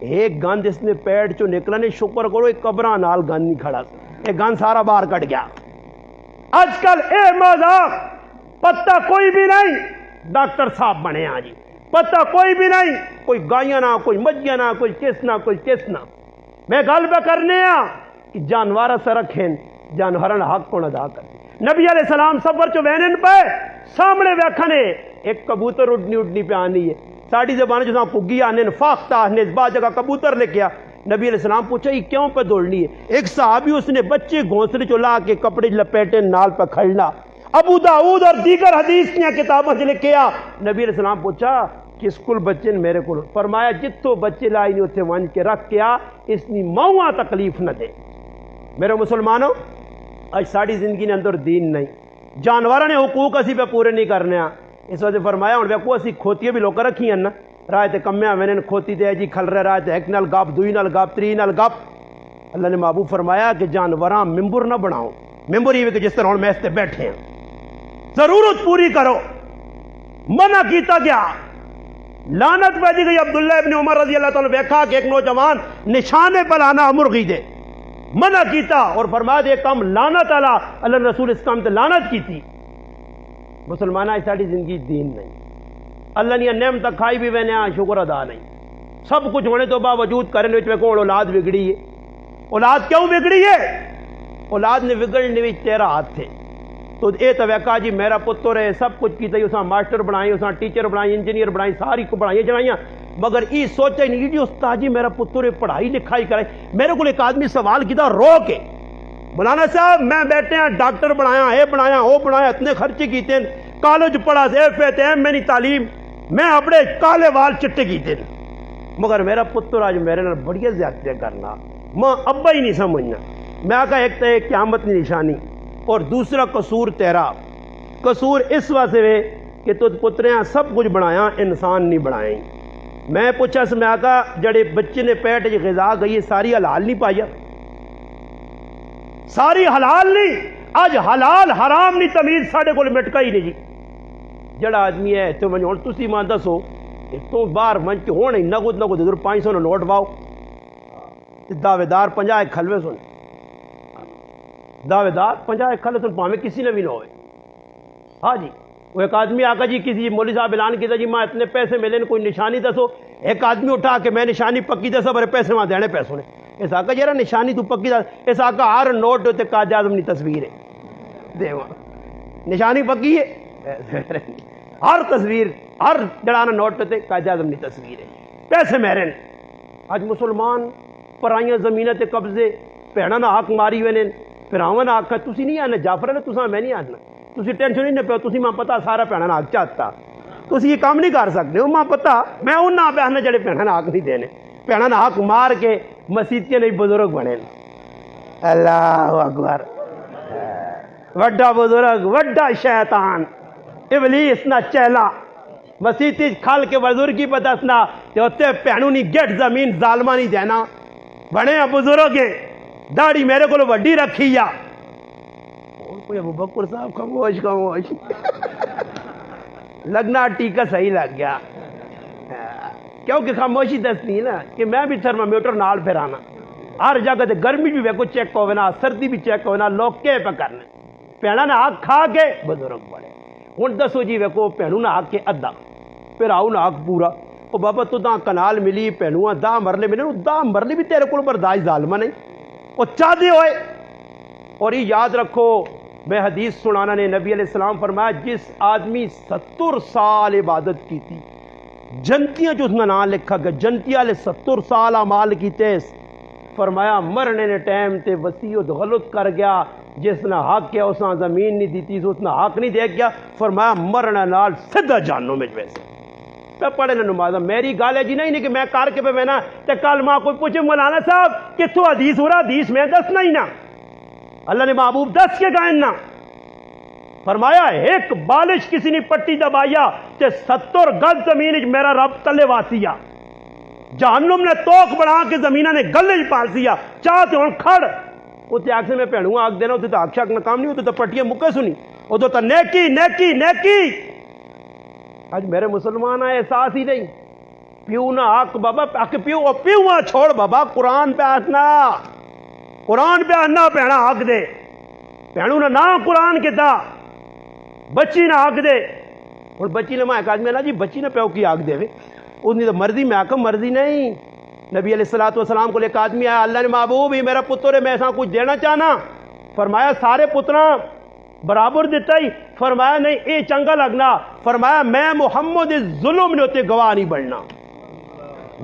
ایک گند اس نے پیٹ چو نکلا نے شکر کرو ایک قبران نال گند نہیں کھڑا ایک گند سارا باہر کٹ گیا آج کل اے مذاق پتہ کوئی بھی نہیں ڈاکٹر صاحب بنے آ جی پتہ کوئی بھی نہیں کوئی گائیاں نہ کوئی مجھیاں نہ کوئی کس نہ کوئی کس نہ میں گل پہ کرنے آ کہ جانوارہ سے رکھیں جانوران حق کو ادا کر نبی علیہ السلام سفر چو وینن پہ سامنے ویکھنے ایک کبوتر اڈنی پہ آنی ہے ساڑھی زبان جو پگی آنے فاختہ آنے بعد جگہ کبوتر لے کیا نبی علیہ السلام پوچھا یہ کیوں پہ دوڑنی ہے ایک صحابی اس نے بچے گھونسلے چلا کے کپڑے لپیٹے نال پہ کھڑنا ابو داؤد اور دیگر حدیث کی کتابوں سے لکھ کیا نبی علیہ السلام پوچھا کہ سکول بچے نے میرے کو فرمایا جتو بچے لائی نہیں اتنے ون کے رکھ کیا اس نے ماں تکلیف نہ دے میرے مسلمانوں آج ساڑھی زندگی نے اندر دین نہیں جانوروں نے حقوق اسی پہ پورے نہیں کرنے اس وجہ فرمایا ہوں ویکو اسی کھوتیاں بھی لوگ رکھی ہیں نا رائے تے کمیاں وینن کھوتی تے جی کھل رہے رائے تے ایک نال گاپ دوئی نال گاپ تری نال گاپ اللہ نے محبوب فرمایا کہ جانوراں ممبر نہ بناؤ ممبر یہ کہ جس طرح ہوں میں اس تے بیٹھے ہیں ضرورت پوری کرو منع کیتا گیا لعنت پہ دی گئی عبداللہ ابن عمر رضی اللہ تعالیٰ بیکھا کہ ایک نوجوان نشانے پر آنا مرغی دے منع کیتا اور فرما دے کم لعنت اللہ رسول اس کام تے لعنت کی تھی مسلمانہ ساری زندگی دین نہیں اللہ نے نعمت کھائی بھی وینے شکر ادا نہیں سب کچھ ہونے تو باوجود کرنے میں کون اولاد بگڑی ہے اولاد کیوں بگڑی ہے اولاد نے بگڑنے میں تیرا ہاتھ تھے تو اے تو ویکا جی میرا پتر ہے سب کچھ کیتا اساں ماسٹر بنائی اساں ٹیچر بنائی انجینئر بنائی ساری کو بنائی جنائیاں مگر ای سوچا ہی نہیں جی استاد جی میرا پتر ہے پڑھائی لکھائی کرائی میرے کو ایک آدمی سوال کیتا رو کے مولانا صاحب میں بیٹھے ہیں ڈاکٹر بنایا اے بنایا وہ بنایا اتنے خرچے کیتے ہیں کالج پڑھا ایف اے میں نہیں تعلیم میں اپنے کالے وال چٹے کیتے ہیں مگر میرا پتر آج میرے نال بڑی زیادتیاں کرنا ماں ابا ہی نہیں سمجھنا میں آقا ایک تو قیامت کی نشانی اور دوسرا قصور تیرا قصور اس واسطے ہے کہ تو پتریاں سب کچھ بنایا انسان نہیں بنائیں میں پوچھا اس میں آقا جڑے بچے نے پیٹ جی غذا گئی ساری حلال نہیں پایا ساری حلال نہیں آج حلال حرام نہیں تمیز ساڑھے کو مٹکا ہی نہیں جی جڑا آدمی ہے تو میں ہوں تسی ماں دسو تو باہر من کے ہونے نگود ادھر 500 نے نوٹ واؤ دعوے دار 50 کھلوے سن دعوے دار 50 کھلوے سن پاویں کسی نے بھی نہ ہوئے ہاں جی وہ ایک آدمی آقا جی کسی مولوی صاحب اعلان کیا جی ماں اتنے پیسے ملے کوئی نشانی دسو ایک آدمی اٹھا کے میں نشانی پکی دسا بڑے پیسے وہاں دینے پیسوں نے اس آقا جی نشانی تو پکی دس اس آقا ہر نوٹ ہوتے قائد اعظم کی تصویر ہے دیوا نشانی پکی ہے ہر تصویر ہر جڑانا نوٹ ہوتے قائد اعظم کی تصویر ہے پیسے میرے نے آج مسلمان پرائیاں زمینیں تے قبضے بھڑاں نہ حق ماری ہوئے پھراواں نہ حق تسی نہیں آنا جعفر نے تساں میں نہیں آنا تسی ٹینشن نہیں پہ تسی ماں پتا سارا بھڑاں نہ حق چاہتا تسی یہ کام نہیں کر سکتے ماں پتا میں انہاں بہنا جڑے بھڑاں نہ حق نہیں دینے بھڑاں نہ حق مار کے مسیتیاں نہیں بزرگ بنے اللہ اکبر وڈا بزرگ وڈا شیطان ابلیس نہ چہلا مسیتی کھل کے بزرگی پہ دسنا تے اتنے بھینوں نہیں گٹ زمین ظالمہ نہیں دینا بڑے بزرگ داڑھی میرے کو وڈی رکھی یا کوئی ابو بکر صاحب خاموش خاموش لگنا ٹیکا صحیح لگ گیا کیونکہ خاموشی دستی نا کہ میں بھی تھرمامیٹر نال پھرانا ہر جگہ تے گرمی بھی ویکو چیک ہونا سردی بھی چیک ہونا لوگ کے پہ کرنا پیڑا نہ آگ کھا کے بزرگ بڑے ہوں دسو جی ویکو پیڑوں نہ آگ کے ادھا پھر آؤ نہ آگ پورا وہ بابا تو دا کنال ملی پینوں 10 مرلے ملے 10 مرلے بھی تیرے کو برداشت ظالمہ نہیں وہ چاہتے ہوئے اور یہ یاد رکھو میں حدیث سنانا نے نبی علیہ السلام فرمایا جس آدمی 70 سال عبادت کی تھی جنتیاں جو اس میں نام لکھا گیا جنتی والے 70 سال اعمال کیتے فرمایا مرنے نے ٹائم تے وصیت غلط کر گیا جس نے حق کیا اس نے زمین نہیں دیتی اس نے حق نہیں دے گیا فرمایا مرنے نال سیدھا جہنم میں ویسے میں پڑھے نہ نماز میری گل ہے جی نہیں کہ میں کر کے پہ میں نا تے کل ماں کوئی پوچھے مولانا صاحب کتوں حدیث ہو رہا حدیث میں دسنا ہی نہ اللہ نے محبوب دس کے گائن نہ فرمایا ایک بالش کسی نے پٹی دبایا تے 70 گز زمین میرا رب تلے واسیا جہنم نے توک بنا کے زمینہ نے گلے پال دیا چاہتے ہوں کھڑ اتنے آگ سے میں پہنوں آگ دینا اتنے تو آگ شاک ناکام نہیں ہوتے تو پٹیاں مکے سنی ادھر تو نیکی نیکی نیکی آج میرے مسلمان احساس ہی نہیں پیو نہ حق بابا پیو پیو چھوڑ بابا قرآن پہ آنا پہنا حق دے پہنوں نہ قرآن کتا بچی نہ حق دے اور بچی نے میں آدمی نا جی بچی نے پیو کی حق دے اس تو مرضی میں آکم مرضی نہیں نبی علیہ الصلوۃ والسلام کو ایک آدمی آیا اللہ نے محبوب ہی میرا پتر ہے میں ایسا کچھ دینا چاہنا فرمایا سارے پتراں برابر دیتا ہی فرمایا نہیں اے چنگا لگنا فرمایا میں محمد ظلم نے ہوتے گواہ نہیں بننا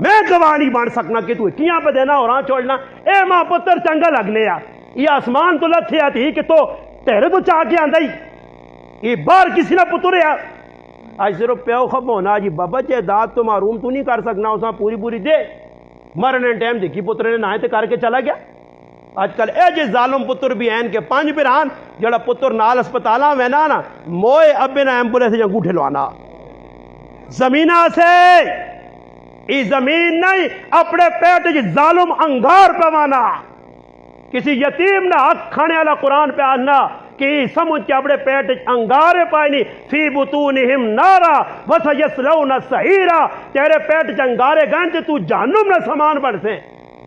میں گواہ نہیں بن سکنا کہ تو کیاں پہ دینا اور چھوڑنا اے ماں پتر چنگا لگنے آ یہ آسمان تو لتھے آتی کہ تو تیرے تو چاہ کے آندہ ہی یہ باہر کسی نہ پتر ہے آج صرف پیو خب ہونا جی بابا جائیداد تو معروم تو نہیں کر سکنا اس پوری پوری دے مرنے ٹائم دیکھی پتر نے نہ کر کے چلا گیا آج کل اے جے ظالم پتر بھی ہیں کہ 5 بران جڑا پتر نال اسپتالاں میں نا موئے ابے نہ ایمبولینس یا گوٹھے لوانا زمینہ سے ای زمین نہیں اپنے پیٹ جی ظالم انگار پوانا کسی یتیم نہ حق کھانے والا قرآن پہ آنا کہ سمجھ کے اپنے پیٹ انگارے پائنی فی بطونہم نارا وسیصلون سعیرا تیرے پیٹ انگارے گئے تے تو جہنم نہ سامان بڑھ سے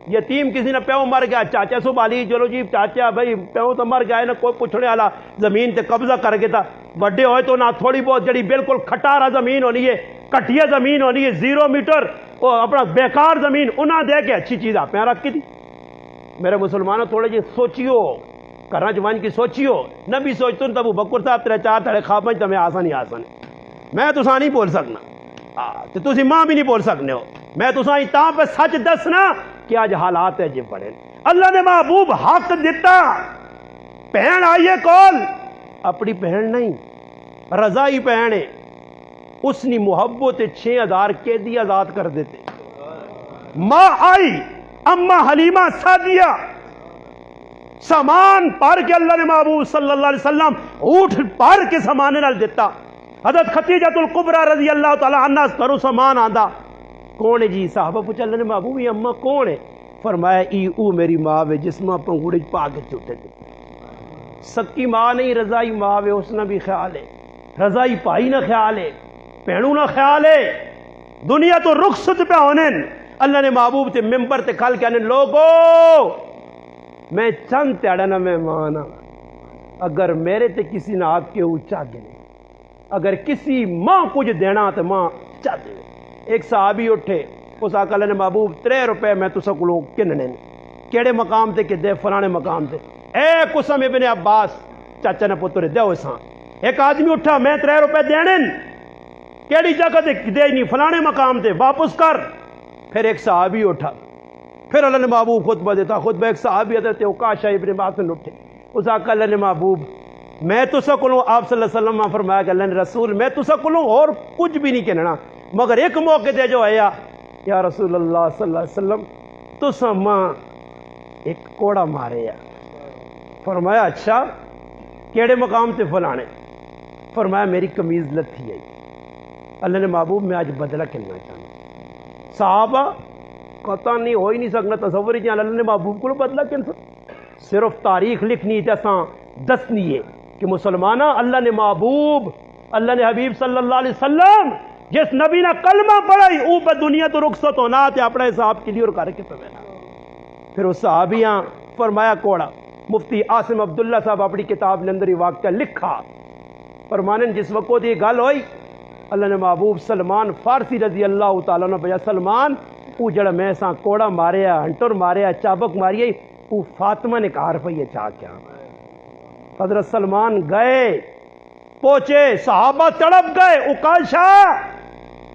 یتیم کسی نے پیو مر گیا چاچا سو بالی چلو جی چاچا بھائی پیو تو مر گیا نہ کوئی پوچھنے والا زمین تے قبضہ کر کے تھا بڑے ہوئے تو نہ تھوڑی بہت جڑی بالکل کھٹارا زمین ہونی ہے کٹیا زمین ہونی ہے 0 میٹر وہ اپنا بیکار زمین انہاں دے کے اچھی چیز آپ رکھ کی تھی میرے مسلمانوں تھوڑے جی سوچیو کرنا جوان کی سوچیو نہ بھی سوچتے ہیں تب بکر صاحب 3-4 تھڑے خواب میں تمہیں آسانی میں تو نہیں بول سکنا تو تسی ماں بھی نہیں بول سکنے ہو میں تو تاں پہ سچ دسنا کہ آج حالات ہے جی پڑے اللہ نے محبوب حق دیتا پہن آئیے کول اپنی پہن نہیں رضائی پہنے اس نے محبت 6000 قیدی آزاد کر دیتے ماں آئی اما حلیمہ سعدیہ سامان پار کے اللہ نے محبوب صلی اللہ علیہ وسلم اٹھ پار کے سامانے نال دیتا حضرت خدیجہ الکبریٰ رضی اللہ تعالی عنہ کرو سامان آندا کون ہے جی صحابہ پوچھا اللہ نے محبوب یہ اماں کون ہے فرمایا ای او میری ماں وے جس ماں پنگوڑے پا کے چھوٹے تھے سکی ماں نہیں رضائی ماں وے اس نہ بھی خیال ہے رضائی پائی نہ خیال ہے پہنوں نہ خیال ہے دنیا تو رخصت پہ ہونے اللہ نے محبوب تے ممبر تے کھل کے آنے لوگو میں چند تیڑا نہ مہمان اگر میرے تے کسی نہ آپ کے اونچا گنے اگر کسی ماں کچھ دینا تو ماں چاہتے ایک صحابی اٹھے اس آقا اللہ نے محبوب 3 روپے میں تو سکو لوگ کننے کیڑے مقام تے کہ دے فلانے مقام تے اے قسم ابن عباس چاچا نے پتر دے ہوئے سان ایک آدمی اٹھا میں 3 روپے دینے کیڑی جگہ دے نہیں فلانے مقام تے واپس کر پھر ایک صحابی اٹھا پھر اللہ نے محبوب خطبہ دیتا خطبہ ایک صحابی حضرت عکاشہ ابن محصن اٹھے اس آقا اللہ نے محبوب میں تو سکلوں آپ صلی اللہ علیہ وسلم فرمایا کہ اللہ نے رسول میں تو سکلوں اور کچھ بھی نہیں کہنا مگر ایک موقع دے جو آیا یا رسول اللہ صلی اللہ علیہ وسلم تو سما ایک کوڑا مارے یا فرمایا اچھا کیڑے مقام تے فلانے فرمایا میری قمیض لتھی ہے اللہ نے محبوب میں آج بدلہ کرنا چاہتا صحابہ قطع نہیں ہو ہی نہیں سکنا تصور ہی اللہ نے محبوب کو بدلہ کن صرف تاریخ لکھنی تھا ساں دسنی ہے کہ مسلمانہ اللہ نے محبوب اللہ نے حبیب صلی اللہ علیہ وسلم جس نبی نے کلمہ پڑھائی او پہ دنیا تو رخصت ہونا تھے اپنے صاحب کے لیے اور کر کے پہنا پھر اس صحابیاں فرمایا کوڑا مفتی عاصم عبداللہ صاحب اپنی کتاب نے اندر ہی واقعہ لکھا فرمانن جس وقت یہ گل ہوئی اللہ نے محبوب سلمان فارسی رضی اللہ تعالیٰ نے بجا سلمان او جڑا میں ساں کوڑا ماریا ہنٹر ماریا چابک ماری او فاطمہ نے کہا رفعیہ چاہ کیا حضرت سلمان گئے, پہنچے, صحابہ تڑپ گئے, اکاشا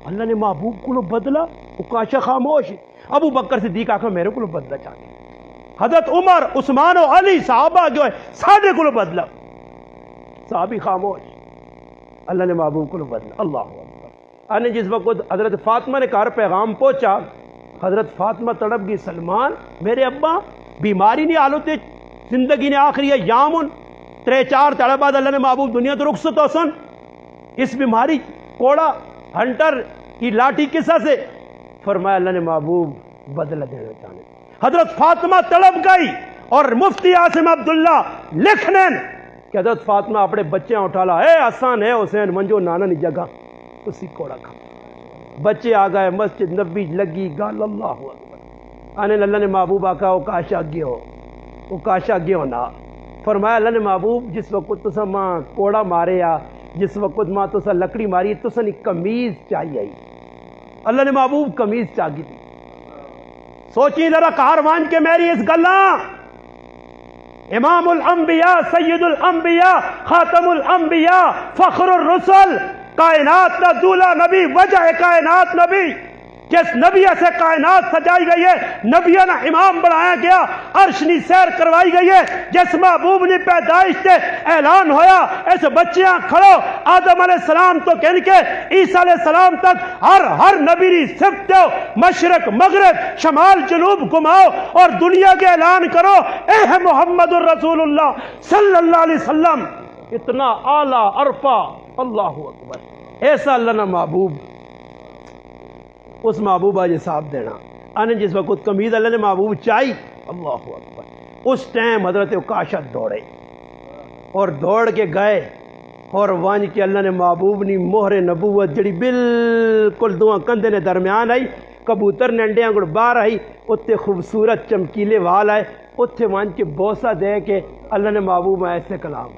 اللہ نے محبوب کو بدلا, اکاشا خاموش. ابو بکر صدیق آخر میرے کو بدلا چاہتے, حضرت عمر, عثمان و علی صحابہ جو ہے ساڈے کو بدلا, صحابی خاموش. اللہ نے محبوب کو بدلا. اللہ اکبر. آنے جس وقت حضرت فاطمہ نے گھر پیغام پہنچا, حضرت فاطمہ تڑپ گئی, سلمان میرے ابا بیماری نہیں حالت زندگی نے آخری ہے یامن 3-4 تڑپ بعد اللہ نے محبوب دنیا تو رخصت ہو سن, اس بیماری کوڑا ہنٹر کی لاٹھی کسا سے. فرمایا اللہ نے محبوب بدلہ دینا چاہنے. حضرت فاطمہ تڑپ گئی اور مفتی عاصم عبداللہ لکھنے کہ حضرت فاطمہ اپنے بچے اٹھا لا, اے حسن اے حسین منجو نانا نہیں جگہ اسی کوڑا کھا. بچے آ گئے, مسجد نبی لگی گال. اللہ اکبر. آنے اللہ نے محبوب آکا او کاشا گئے ہو, او کاشا گئے ہو نا. فرمایا اللہ نے محبوب جس وقت تسا ماں کوڑا مارے یا جس وقت ماں تسا لکڑی ماری تسا نے کمیز چاہیے آئی. اللہ نے محبوب کمیز چاہیے تھی. سوچی ذرا کاروان کے میری اس گلاں, امام الانبیاء, سید الانبیاء, خاتم الانبیاء, فخر الرسل, کائنات کا دولہ نبی, وجہ کائنات نبی, جس نبی سے کائنات سجائی گئی ہے, نبیوں نے امام بنایا گیا, عرش نی سیر کروائی گئی ہے, جس محبوب نے پیدائش سے اعلان ہویا ایسے بچیاں کھڑو آدم علیہ السلام تو کہن کے عیسیٰ علیہ السلام تک ہر نبی نے صفت دو, مشرق مغرب شمال جنوب گھماؤ اور دنیا کے اعلان کرو اے محمد الرسول اللہ صلی اللہ علیہ وسلم. اتنا اعلیٰ عرفہ. اللہ اکبر. ایسا اللہ نہ محبوب, اس محبوب آج صاحب دینا. آنے جس وقت کمیز اللہ نے محبوب چاہی, اللہ اکبر, اس ٹائم حضرت اکاشا دوڑے اور دوڑ کے گئے اور وانج کے اللہ نے محبوب نی مہر نبوت جڑی بالکل دعا کندے نے درمیان آئی, کبوتر نے انڈیاں گڑ باہر آئی, اتنے خوبصورت چمکیلے وال آئے, اتنے وانج کے بوسہ دے کے اللہ نے محبوب ایسے کلام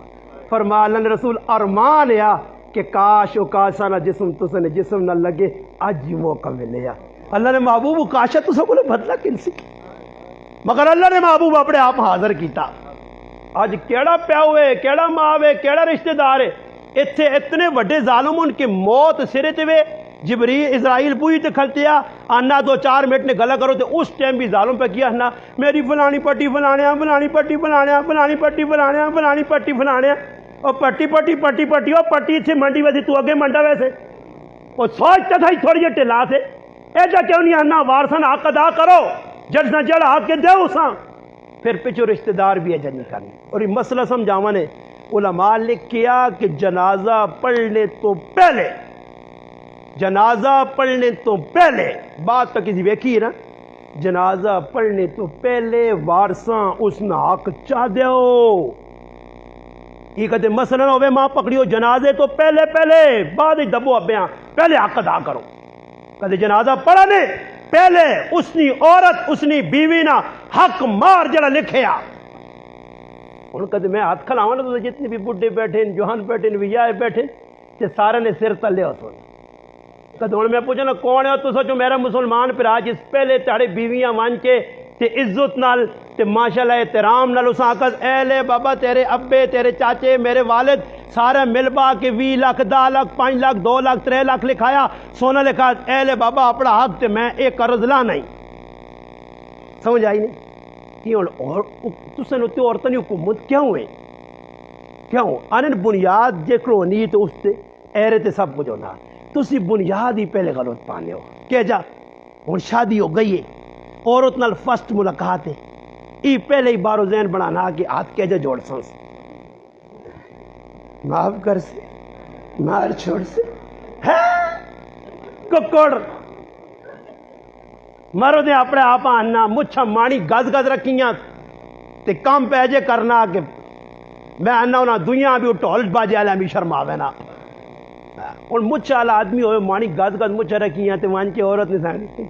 فرما. اللہ نے رسول ارمان یا کہ کاش و کاشانہ جسم تسا نے جسم نہ لگے اج موقع ملے. اللہ نے محبوب کاشا تسا کو بدلا کن سی, مگر اللہ نے محبوب اپنے آپ حاضر کیتا. اج کیڑا پیا ہوئے, کیڑا ماں وے, کیڑا رشتہ دار ہے, اتنے اتنے وڈے ظالم ان کی موت سرے تے وے, جبریل اسرائیل پوئی تے کھلتے آنا 2-4 منٹ نے گلا کرو تے اس ٹائم بھی ظالم پہ کیا نا میری فلانی پٹی فلانیا, فلانی پٹی فلانیا, فلانی پٹی فلانیا, فلانی پٹی فلانیا, اور پٹی پٹی پٹی پٹی اور پٹی اتنے منڈی ویسے تو اگے منڈا ویسے اور سوچتا تھا تھوڑی جی ٹلا سے ایجا کیوں نہیں آنا وارسن حق ادا کرو جڑ نہ جڑ حق کے دے اساں پھر پچھو رشتہ دار بھی ایجا نہیں کرنے. اور یہ مسئلہ سمجھاوا نے علماء نے کیا کہ جنازہ پڑھنے تو پہلے, جنازہ پڑھنے تو پہلے, بات تو کسی ویکھی ہے نا, جنازہ پڑھنے تو پہلے وارساں اس نہ حق چاہ دیو. یہ کہتے مسئلہ نہ ہوئے ماں پکڑیو جنازے تو پہلے بعد دبو ابیاں پہلے حق ادا کرو. کہتے جنازہ پڑھا نے پہلے اس نی عورت اس نی بیوی نہ حق مار جڑا لکھیا. ان کہتے میں ہاتھ کھلاواں تو جتنے بھی بڈھے بیٹھے جوان بیٹھے ویاہ بیٹھے تے سارے نے سر تلے ہو سن. کہتے ہوں میں پوچھنا کون ہے, تو سوچو میرا مسلمان پھرا جس پہلے تاڑے بیویاں مان کے تے عزت نال تے ماشاءاللہ احترام نال اس آکس اے لے بابا تیرے ابے تیرے چاچے میرے والد سارے مل با کے 20 لاکھ 10 لاکھ 5 لاکھ 2 لاکھ 3 لاکھ لکھایا سونا لکھا اے لے بابا اپنا حق تے میں ایک قرض لا نہیں. سمجھ آئی نہیں اور تسن اتنے عورتوں کی حکومت کیوں ہوئے کیوں آنے بنیاد جے کرونی تو اس تے ایرے تے سب کچھ ہونا تسی بنیاد ہی پہلے غلط پانے ہو کہ جا ہوں شادی ہو گئی ہے عورت نال فرسٹ ملاقات ہے ای پہلے ہی بارو ذہن بنانا کہ ہاتھ کہہ جا جوڑ سنس معاف کر سے مار چھوڑ سے ککڑ مرو دے اپنے آپ آنا مچھا مانی گز گز رکھیاں تے کام پہ جے کرنا کہ میں آنا ہونا دنیا بھی ٹول باجے والا بھی شرم آوے نا اور مچھا والا آدمی ہوئے مانی گز گز مچھا رکھیاں تے وہاں کی عورت نے سانی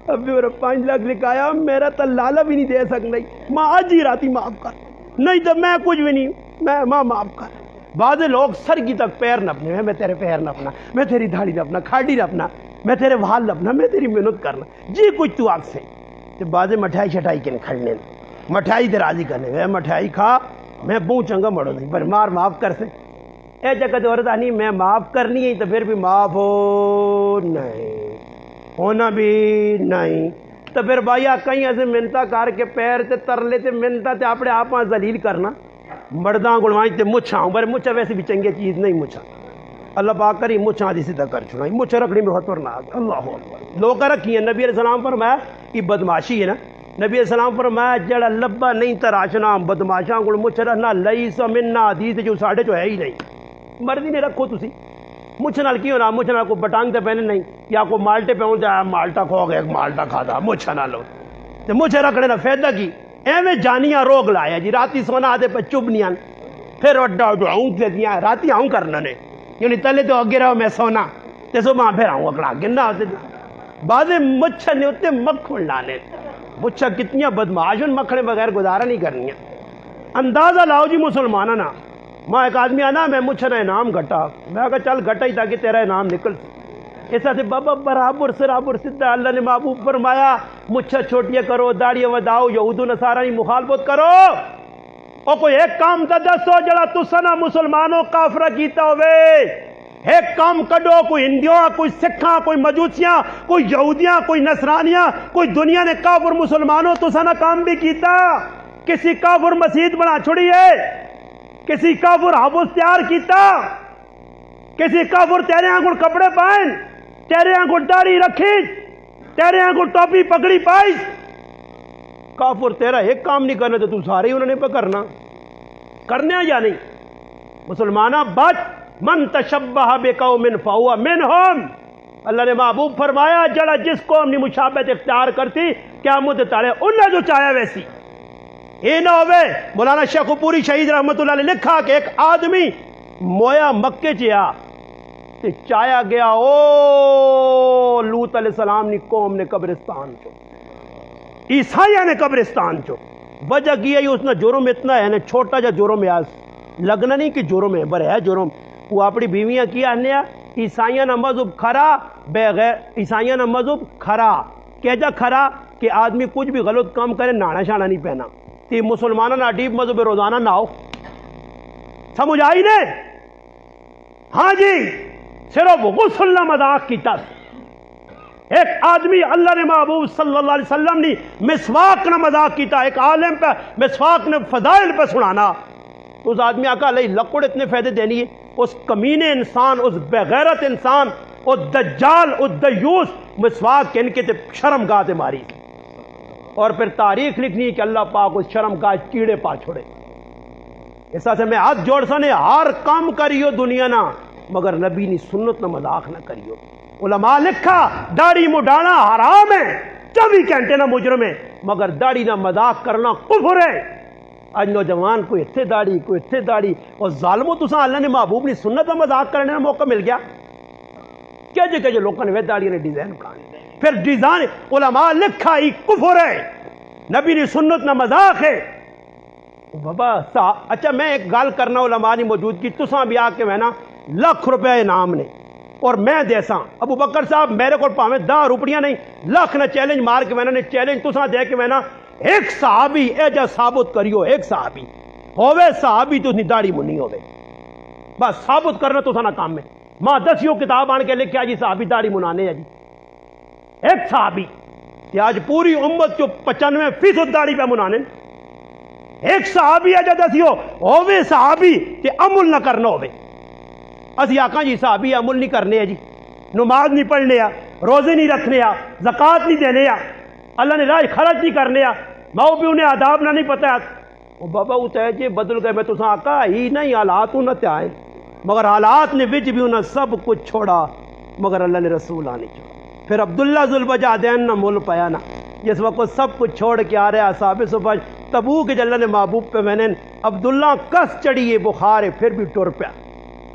اب بھی میرا 5 لاکھ لکھایا میرا تو لالا بھی نہیں دے سکتا ماں آج ہی راتی معاف کر نہیں تو میں کچھ بھی نہیں میں ماں معاف کر. بعض لوگ سرگی تک پیر نپنے میں تیرے پیر نپنا میں تیری دھاڑی نپنا کھاڑی نپنا میں تیرے وال نپنا میں تیری محنت کرنا جی کچھ تو آگ سے بعض مٹھائی شٹائی کے کھڑنے مٹھائی تے راضی کرنے میں مٹھائی کھا میں بہت چنگا مڑو نہیں پر مار معاف کر سے اے جگہ تو عورت آنی میں معاف کرنی ہے تو پھر بھی معاف ہو نہیں ہونا بھی نہیں تو پھر بھائی کہیں ایسے منتا کر کے پیر تے ترلے تے منتا تے اپنے آپ ذلیل کرنا مرداں گلوائیں تے مچھاں پر مچھا ویسے بھی چنگی چیز نہیں مچھا اللہ پاک کری مچھاں دی سیدھا کر چھڑائی مچھا رکھنی میں خطرناک اللہ اکبر لوگ رکھی ہیں نبی علیہ السلام فرمایا یہ بدماشی ہے نا نبی علیہ السلام فرمایا جڑا لبا نہیں تراشنا بدماشاں گل مچھ رہنا لیس منا حدیث جو ساڑھے جو ہے ہی نہیں مرضی نے رکھو تسی مچھ نال کی ہونا مچھ نال کو بٹانگ تے پہنے نہیں یا کو مالٹے پہ ہوں جائے مالٹا کھو گیا مالٹا کھادا مچھ نال ہو تے مچھ رکھنے نا فائدہ کی ایویں جانیاں روگ لایا جی راتی سونا آدھے پہ چبنیاں پھر وڈا آؤں تے دیاں راتی آؤں کرنا نے یعنی تلے تو اگے رہو میں سونا تے سو ماں پھر آؤں اکڑا گنا ہوتے بعض مچھ نے ہوتے مکھن لانے مچھا کتنی بدماش ان مکھنے بغیر گزارا نہیں کرنی ہے اندازہ لاؤ جی مسلمانہ نا ماں ایک آدمی آنا میں مجھ نے انعام گھٹا میں کہا چل گھٹا ہی تاکہ تیرا انعام نکل ایسا سے بابا برابر سرابر سدھا اللہ نے محبوب فرمایا مچھا چھوٹیاں کرو داڑیاں وداؤ یہود و نصارہ نہیں مخالفت کرو اور کوئی ایک کام تا دسو جڑا تسنا مسلمانوں کافرہ کیتا ہوئے ایک کام کڈو کوئی ہندیوں کوئی سکھاں کوئی مجوسیاں کوئی یہودیاں کوئی نصرانیاں کوئی دنیا نے کافر مسلمانوں تسنا کام بھی کیتا کسی کافر مسجد بنا چھڑی ہے کسی کافر حافظ تیار کیتا کسی کافر تیرے آنگل کپڑے پائن تیرے آنگل داڑھی رکھی تیرے آنگل ٹوپی پگڑی پائی کافر تیرا ایک کام نہیں کرنا تو سارے ہی انہوں نے پکڑنا کرنے یا نہیں مسلمانہ بچ من تشبہ بقوم فہو منہم اللہ نے محبوب فرمایا جڑا جس قوم نے مشابہت اختیار کرتی قیامت تاڑے انہیں جو چاہیا ویسی یہ نہ ہوئے مولانا شیخ پوری شہید رحمت اللہ علیہ لکھا کہ ایک آدمی مویا مکے چیا چایا گیا او لوط علیہ السلام نے قوم نے قبرستان چو عیسائیہ نے قبرستان چو وجہ کی ہے اس نے جرم اتنا ہے چھوٹا جا جرم ہے لگنا نہیں کہ جرم ہے بر ہے جرم وہ اپنی بیویاں کیا انیا عیسائیہ نہ مذہب کھرا بغیر عیسائیہ نہ مذہب کھرا کہ جا کھرا کہ آدمی کچھ بھی غلط کام کرے نانا شانا نہیں پہنا تی مسلمانہ نہ ڈیب مذہب روزانہ نہ ہو سمجھ آئی نے ہاں جی صرف غسل نہ مذاق کی تس ایک آدمی اللہ نے محبوب صلی اللہ علیہ وسلم نے مسواک نہ مذاق کیتا ایک عالم پہ مسواک نے فضائل پہ سنانا اس آدمی آقا علیہ لکڑ اتنے فائدے دینی ہے اس کمینے انسان اس بغیرت انسان اس دجال اس دیوس مسواک کے ان کے شرم گاہ تے ماری اور پھر تاریخ لکھنی ہے کہ اللہ پاک اس شرم گاہ چیڑے پا چھوڑے ایسا سے میں ہاتھ جوڑ سنے ہر کام کریو دنیا نہ مگر نبی نے سنت نہ مذاق نہ کریو علماء لکھا داڑھی مڈانا حرام ہے 24 گھنٹے نہ مجرم ہے مگر داڑھی نہ مذاق کرنا کفر ہے آج نوجوان کوئی اتھے داڑھی کوئی اتھے داڑھی اور ظالموں تساں اللہ نے محبوب نے سنت نہ مذاق کرنے کا موقع مل گیا کیا جو لوگوں نے داڑھی نے ڈیزائن بنانے پھر ڈیزائن علماء لکھا ہی کفر ہے نبی نے سنت نہ مذاق ہے بابا اچھا میں ایک گال کرنا علماء نے موجود کی تساں بھی آ کے میں نا ₹1,00,000 انعام نے اور میں دیساں ابو بکر صاحب میرے کو پاویں 10 روپیاں نہیں لاکھ نہ چیلنج مار کے میں نے چیلنج تساں دے کے میں نا ایک صحابی اے جا ثابت کریو ایک صحابی ہووے صحابی تو اتنی داڑھی منی ہووے بس ثابت کرنا تو سنا کام میں ماں 10 کتاب آن کے لکھیا جی صحابی داڑھی منانے ہے جی ایک صحابی کہ آج پوری امت جو 95% داڑھی پہ منانے ایک صحابی ہے جا 10 ہووے صحابی کہ عمل نہ کرنا ہووے اسی آقا جی صحابی عمل نہیں کرنے ہیں جی نماز نہیں پڑھنے ہیں روزے نہیں رکھنے ہیں زکوٰۃ نہیں دینے ہیں اللہ نے راہ خرچ نہیں کرنے ہیں ماؤ بھی انہیں آداب نہ نہیں پتہ ہے بابا وہ تے جی بدل گئے میں تو آقا ہی نہیں حالات نہ تے آئے مگر حالات نے وچ بھی انہیں سب کچھ چھوڑا مگر اللہ نے رسول آنے چھوڑا پھر عبداللہ ذوالبجادین نہ مول پایا نا جس وقت سب کچھ چھوڑ کے آ رہے اصحاب صفہ تبوک کے اللہ نے محبوب پہ میں نے عبداللہ کس چڑھی ہے بخار ہے پھر بھی ٹر پیا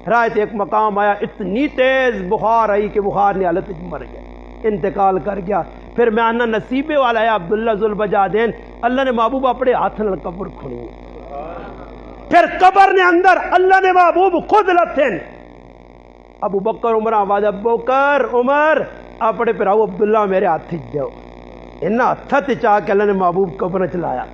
رائے ایک مقام آیا اتنی تیز بخار آئی کہ بخار نے حالت مر گیا انتقال کر گیا پھر میں آنا نصیبے والا ہے عبداللہ ذوالبجادین اللہ نے محبوب اپنے ہاتھ نال قبر کھڑی پھر قبر نے اندر اللہ نے محبوب خود لتھن ابو بکر عمر آواز ابو بکر عمر اپنے پھر آؤ عبداللہ میرے ہاتھ جاؤ انہاں ہاتھ چاہ کے اللہ نے محبوب قبر چلایا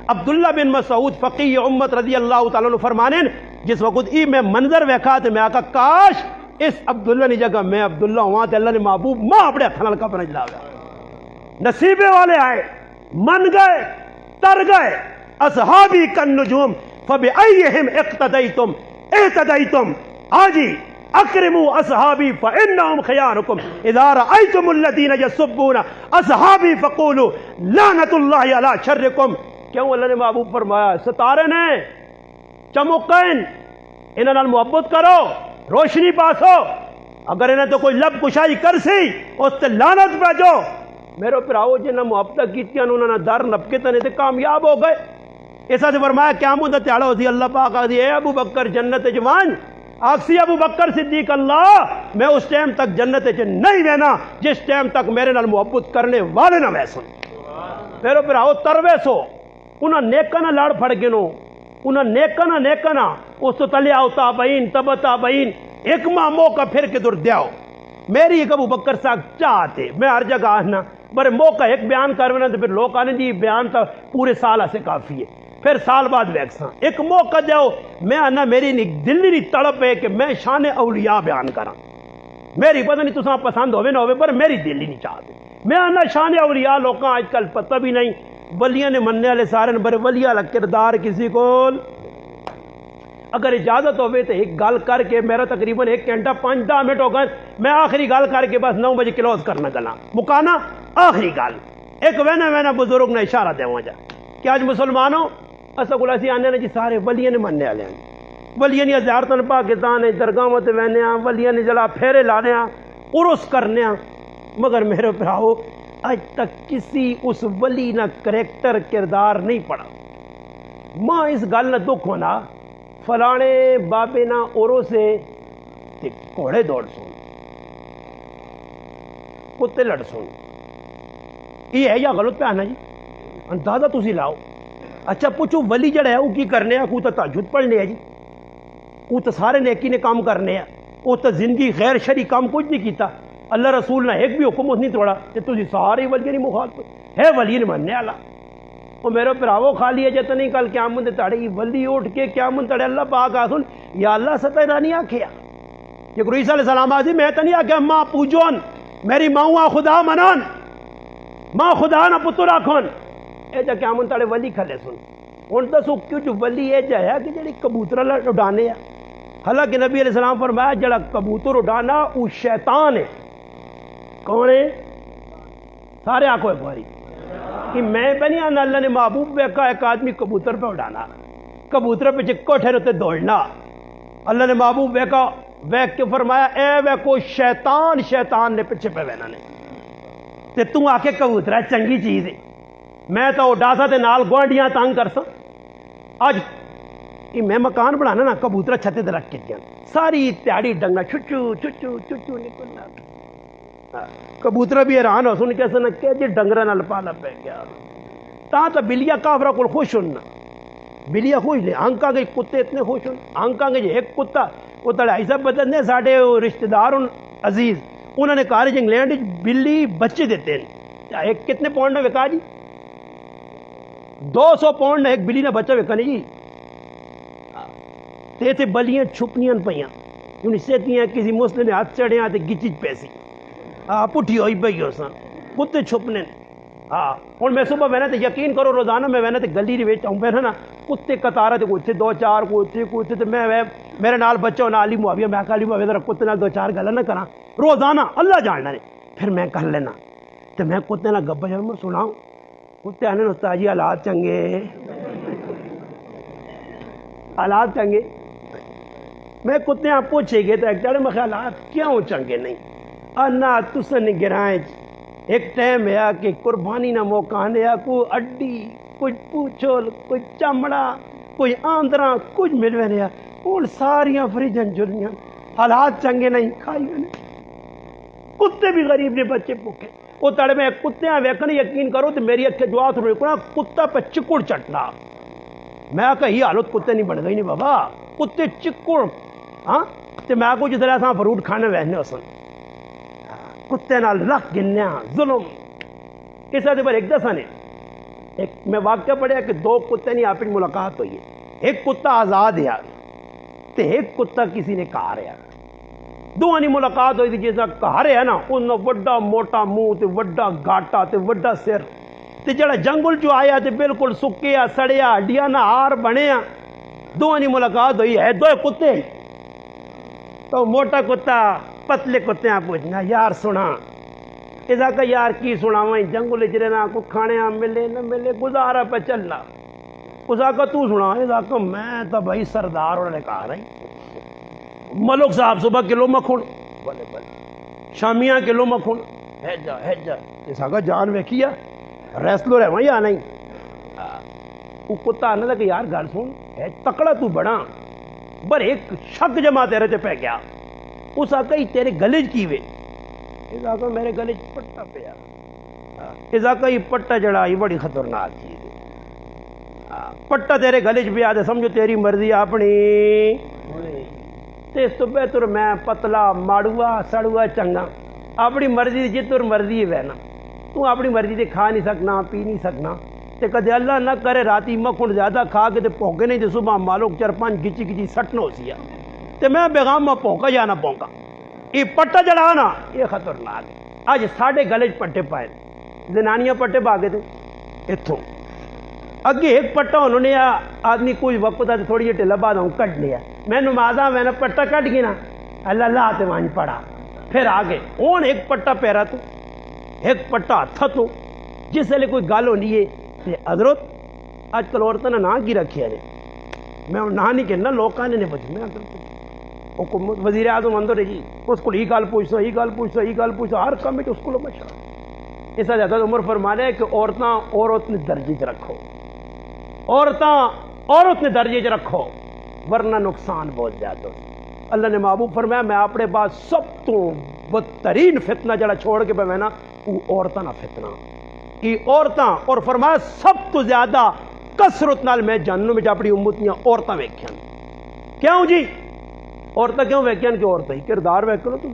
عبداللہ بن مسعود فقی امت رضی اللہ تعالیٰ عنہ فرمانے جس وقت ای میں منظر ویکھا تے میں آکا کاش اس عبداللہ نے جگہ میں عبداللہ ہوا تے اللہ نے محبوب ماں اپنے ہتھاں نال کپڑا جلا گیا نصیبے والے آئے من گئے تر گئے اصحابی کن نجوم فبأیہم اقتدیتم اہتدیتم آجی اکرموا اصحابی فانہم خیارکم اذا رأیتم الذین یسبون اصحابی فقولوا لعنت اللہ علی شرکم کیوں اللہ نے محبوب فرمایا ستارے نے چمکین انہاں نال محبت کرو روشنی پاسو اگر انہیں تو کوئی لب کشائی کر سی اس تے لعنت بھیجو میرے پراؤ جنہیں محبت کیتیاں انہوں نے در نپکے تنے تے کامیاب ہو گئے ایسا سے فرمایا قیامت دا تیاڑا ہوتی اللہ پاک آدھی اے ابو بکر جنت جوان آکسی ابو بکر صدیق اللہ میں اس ٹائم تک جنت چ نہیں رہنا جس ٹائم تک میرے نال محبت کرنے والے نہ ویسن میرے پراؤ تروے سو انہاں نیکا نہ لڑ پھڑ گنو انہاں نیکا نہ اس تو تلے آؤ تابعین تبع تابعین ایک ماہ موقع پھر کے در دیاؤ میری ایک ابو بکر صاحب چاہتے میں ہر جگہ آنا برے موقع ایک بیان کرنا تو پھر لوگ آنے جی بیان تا پورے سال سے کافی ہے پھر سال بعد ویکساں ایک موقع دیو میں آنا میری دل نہیں تڑپ ہے کہ میں شان اولیاء بیان کراں میری پتہ نہیں تساں پسند ہوئے نہ ہوئے پر میری دل ہی نہیں چاہتے میں آنا شان اولیاء لوگاں آج کل پتہ بھی نہیں ولیاں نے مننے والے سارے بڑے ولیاں والا کردار کسی کو اگر اجازت ہوئے تو ایک گل کر کے میرا تقریباً 1 گھنٹہ 5-10 منٹ ہو گئے میں آخری گل کر کے بس 9 بجے کلوز کرنا گلا مکانا آخری گل ایک وینا بزرگ نے اشارہ دے جا کہ آج مسلمانوں اصل کو ایسی آنے نے جی سارے ولیاں نے مننے والے ہیں ولیاں نے زیارتن پاکستان ہے درگاہ مت وینے ہیں ولیاں نے جلا پھیرے لانے ہیں عرس کرنے ہیں مگر میرے بھراؤ آج تک کسی اس ولی نہ کریکٹر کردار نہیں پڑا ماں اس گل نہ دکھ ہونا فلانے بابے نہ اوروں سے گھوڑے دوڑ سن کتے لڑ سن یہ ہے یا غلط پہ آنا جی اندازہ تسی لاؤ اچھا پوچھو ولی جڑا ہے وہ کی کرنے ہیں کو تو تہجد پڑھنے ہیں جی وہ تو سارے نیکی نے کام کرنے ہیں وہ تو زندگی غیر شرعی کام کچھ نہیں کیتا اللہ رسول نے ایک بھی حکم نہیں توڑا کہ تسی سارے ولی نہیں مخالف ہے ولی نے ماننے والا وہ میرے پراو خالی ہے جت نہیں کل قیامت تڑی ولی اٹھ کے قیامت تڑے اللہ پاک آسن یا اللہ ستہ نہیں آکھیا یہ عیسیٰ علیہ السلام آدھی میں تو نہیں آکھیا ماں پوجون میری ماں خدا منان ماں خدا نہ پتر آکھون اے جا قیامت تڑے ولی کھلے سن ہن دسو کیوں جو ولی ہے جایا کہ جڑی کبوتر اڈانے ہیں حالانکہ نبی علیہ السلام فرمایا جڑا کبوتر اڈانا وہ شیطان ہے کون ہے سارے آنکھوں ایک باری کہ میں بنی آنا اللہ نے محبوب بیکا ایک آدمی کبوتر پہ اڑانا کبوتر پہ چکو ٹھہرتے دوڑنا اللہ نے محبوب بیکا بیک کے فرمایا اے ویکو شیطان نے پیچھے پہ بہنا نے تے تو آ کے کبوتر چنگی چیز ہے میں تو اڈا سا تے نال گوانڈیاں تانگ کر سا آج میں مکان بنانا نا کبوتر چھتے تے رکھ کے دیا ساری تیاری ڈنگنا چچو نکلنا کبوتر بھی حیران ہو سن کیسے نہ کہ جی ڈنگرا نال پالا پہ گیا تا بلیا کافرا کو خوش ہونا بلیا خوش نہیں آنکا گئی کتے اتنے خوش ہوں آنکا گئی ایک کتا وہ تڑائی سب بدلنے ساڑھے رشتہ دار عزیز انہوں نے کہا جی انگلینڈ بلی بچے دیتے ہیں ایک کتنے پاؤنڈ نے وکا جی 200 پاؤنڈ نے ایک بلی نے بچہ وکا نہیں جی تے بلیاں چھپنیاں پیاں انہیں سیتیاں کسی مسلم نے ہاتھ چڑھے آتے گچی پیسی پٹھی ہوئی پی ہو سن کتے چھپنے ہاں ہوں میں صبح میں نے یقین کرو روزانہ میں نے گلی آؤں پہ نا کتے قطار تے کوئی 2-4 کوئی تے میں میرے نال بچہ نال علی معاویہ میں علی معاویہ ذرا کتے نال 2-4 گلاں نہ کراں روزانہ اللہ جاننا نے پھر میں کر لینا تے میں کتے نال گپا جب میں سناؤں کتے آنے استاد جی حالات چنگے حالات چنگے میں کتے آپ پوچھے گئے تو ایک میں حالات کیوں چنگے نہیں انا تسن گرائیں ایک ٹائم ہے کہ قربانی نہ موقع آنے کوئی اڈی کوئی پوچھول کوئی چمڑا کوئی آندرا کچھ ملوے نہیں اور ساریاں فریجن جلیاں حالات چنگے نہیں کھائی میں کتے بھی غریب نے بچے بھوکے وہ تڑے میں کتیاں ویکھنے یقین کرو تو میری اکھے دعا تو رکنا کتا پہ چکڑ چٹنا میں کہا یہ حالت کتے نہیں بن گئی نہیں بابا کتے چکڑ ہاں تو میں کو جس طرح فروٹ کھانے ویسنے ہو سن کتے نال رکھ گنیا ظلم اس پر ایک دسا نے ایک میں واقعہ پڑھیا کہ دو کتے نہیں آپس ملاقات ہوئی ہے، ایک کتا آزاد ہے تے ایک کتا کسی نے کہا رہا، دونوں کی ملاقات ہوئی تھی. جس کہا رہا نا انہوں وڈا موٹا منہ تے وڈا گاٹا تے وڈا سر، تے جڑا جنگل چ آیا تے بالکل سکیا سڑیا ہڈیاں نہ ہار بنیا. دونوں کی ملاقات ہوئی ہے، دو کتے. تو موٹا کتا پتلے کتے پوچھنا یار سنا، اس کا یار کی سنا وہیں جنگل چرنا کو کھانے ملے نہ ملے گزارا پہ چلنا. اس کا تو سنا، اس کا میں تو بھائی سردار انہوں نے کہا رہی ملک صاحب صبح کلو مکھن بلے بلے شامیاں کلو مکھن ہے جا اس کا جان ویکھیا ریسلر ہے وہاں یا نہیں. وہ کتا آنے لگا یار گل سن ہے تکڑا تو بڑا پر ایک شک جمع تیرے تے پہ گیا. اس آقا ہی تیرے گلے کی وے، اس آقا میرے گلے پٹا پیا. اس آقا ہی پٹا جڑا ہی بڑی خطرناک چیز ہے. پٹا تیرے گلے چ پیا تے سمجھو تیری مرضی اپنی، تے اس تو بہتر میں پتلا ماڑوا سڑوا چنگا اپنی مرضی جتر مرضی ہے نا. تو اپنی مرضی تے کھا نہیں سکنا پی نہیں سکنا، تے کدے اللہ نہ کرے راتی مکھن زیادہ کھا کے تے پونکے نہیں تے صبح مالوک 4-5 گچی سٹن ہو سی تے میں بیغام میں پونکا یا نہ پونکا. یہ پٹا جڑا نا یہ خطرناک ہے. اج ساڈے گلے چ پٹے پائے زنانیاں پٹے پا کے تے اتوں اگے ایک پٹا انہوں نے آدمی کوئی وقت آتے تھوڑی جی ٹھلا بعد ہوں کٹ لیا. میں نمازاں میں نے پٹا کٹ گئی نا اللہ لا تے وانج پڑا پھر آگے ہوں ایک پٹا پیرا تو ایک پٹا ہاتھ تو. جس ویلے کوئی گل ہونی ہے تے حضرت اج کل عورتوں نے نہ کی رکھے ہے، میں نہ نہیں کہنا لوگوں نے پوچھ میں حکومت وزیر اعظم اندر ہے جی اس کو یہ گل پوچھتا یہ گل پوچھتا یہ گل پوچھتا ہر کام اس کو مشورہ. اس سے زیادہ عمر فرمانے ہے کہ عورتاں عورت نے درجے چ رکھو، عورتاں عورت نے درجے چ رکھو ورنہ نقصان بہت زیادہ. اللہ نے محبوب فرمایا میں اپنے پاس سب تو بدترین فتنہ جڑا چھوڑ کے پہ نا وہ عورتاں نہ فتنہ یہ عورتاں. اور فرمایا سب تو زیادہ کثرت نال میں جہنم میں اپنی امتیاں عورتاں ویکھیاں. کیوں جی عورتیں کیوں ویکھیاں کہ عورتیں ہی کردار ویکھو تو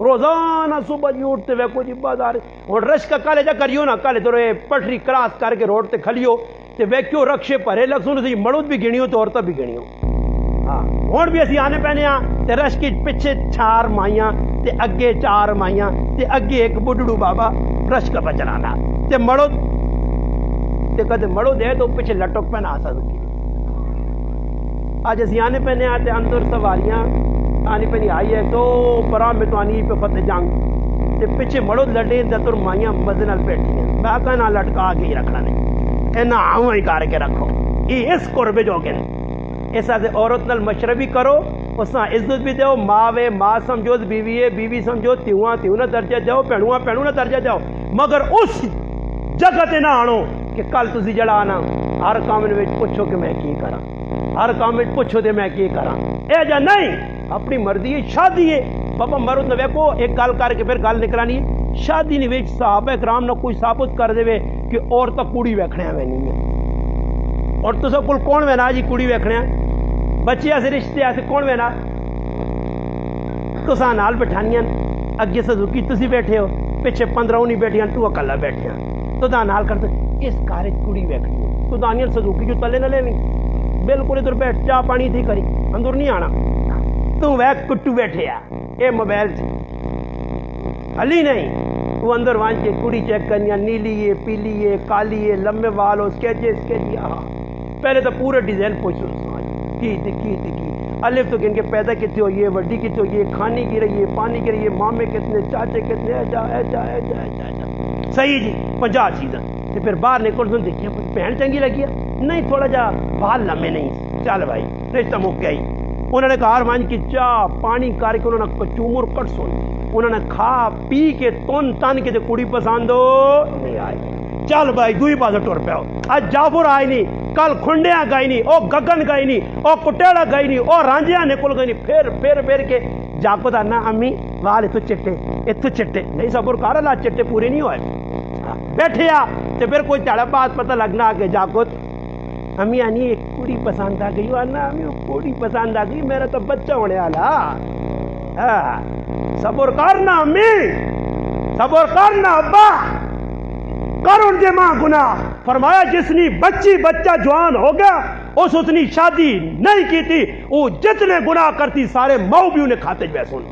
روزانہ صبح جی اٹھتے ویکھو جی بازار اور رش کا کالے جا کریو نا کالے تو پٹری کراس کر کے روڈ تے کھلیو تے ویکھیو رکشے بھرے لگ سن مرد بھی گنیو تو عورتیں بھی گنیو. ہاں ہوں بھی اسی آنے پینے تے رش کی پیچھے 4 مائیاں تے اگے 4 مائیاں تے اگے ایک بڈڑو بابا رش کا پہ چلانا تے مرد تے کدے مرد ہے تو پیچھے لٹک پہنا آ سکتی. آج اسی آنے پہنے آتے اندر سواریاں آنی پہنی آئی ہے تو پرا میں تو آنی پہ فتح جنگ تے پیچھے مرد لٹے دتر مائیاں مزنال بیٹھی ہیں. میں کہنا لٹکا کے ہی رکھنا نہیں اینا آؤں ہی کار کے رکھو. یہ اس قربے جو گئے ایسا سے عورت نال مشربی کرو اس نے عزت بھی دیو. ماں وے ماں سمجھو بیوی ہے بیوی سمجھو تیوں نہ درجہ جاؤ پینوں نہ درجہ جاؤ مگر اس جگہ تے نہ آنو کہ کل تسی جڑا آنا ہر کام وچ پوچھو کہ میں کی کراں ہر کام وچ پوچھو تے میں کی کراں. اے جا نہیں اپنی مرضی ہے شادی ہے بابا مرد نہ ویکھو ایک گل کر کے پھر گل نکلانی ہے. شادی نہیں وچ صحابہ کرام نہ کوئی ثابت کر دے کہ عورت کڑی ویکھنے میں نہیں ہے. اور تساں کول کون وینا جی کڑی ویکھنے بچے ایسے رشتے ایسے کون وینا تساں نال بٹھانیاں اگے سزوکی تسی بیٹھے ہو پیچھے 15 نہیں بیٹھیاں تو اکلا بیٹھے تو دا نال کرتے اس کارج کڑی ویکھنی تو دانیاں سزوکی جو تلے نہ لینی بالکل ادھر بیٹھ چاہ پانی تھی کری اندر نہیں آنا تو ویک کٹو بیٹھے اے موبائل ہلی نہیں تو اندر وان کے کڑی چیک کرنی نیلی ہے پیلی ہے کالی ہے لمبے وال ہو اسکیچ پہلے تو پورے ڈیزائن پوچھو کی الف تو ان کے پیدا کتنے ہوئی ہے وڈی کتنے ہوئی ہے کھانے کی رہی ہے پانی کی رہی ہے مامے کتنے چاچے کتنے ایجا صحیح جی 50 چیزاں پھر باہر نکل سن دیکھیے بہن چنگی لگی ہے نہیں تھوڑا جا بال لمے نہیں چل بھائی رشتہ مک گیا. انہوں نے کہا مان کی چاہ پانی کر کے انہوں نے کچومر کٹ سن انہوں نے کھا پی کے تن کے کڑی پسند نہیں آئی. چل بھائی دوئی پاس ٹر پیا اج جعفر آئی نہیں کل کھنڈیاں گئی نہیں او گگن گئی نہیں او کٹیڑا گئی نہیں او رانجیاں نکل گئی نہیں پھر کے جاکو دا نا امی وال اتو چٹے نہیں صبر کر لا چٹے پورے نہیں ہوئے بیٹھے تے پھر کوئی تیڑا بات پتہ لگنا کہ جاکو امی آنی ایک کڑی پسند آ گئی ورنہ امی کڑی پسند آ گئی میرا تو بچہ ہونے والا صبر کرنا امی صبر کرنا ابا کرو کون دے ماں گناہ؟ فرمایا جس نے بچہ جوان ہو گیا اس نے شادی نہیں کی تھی، وہ جتنے گناہ کرتی سارے ماؤ بھی انہیں کھاتے جو سن.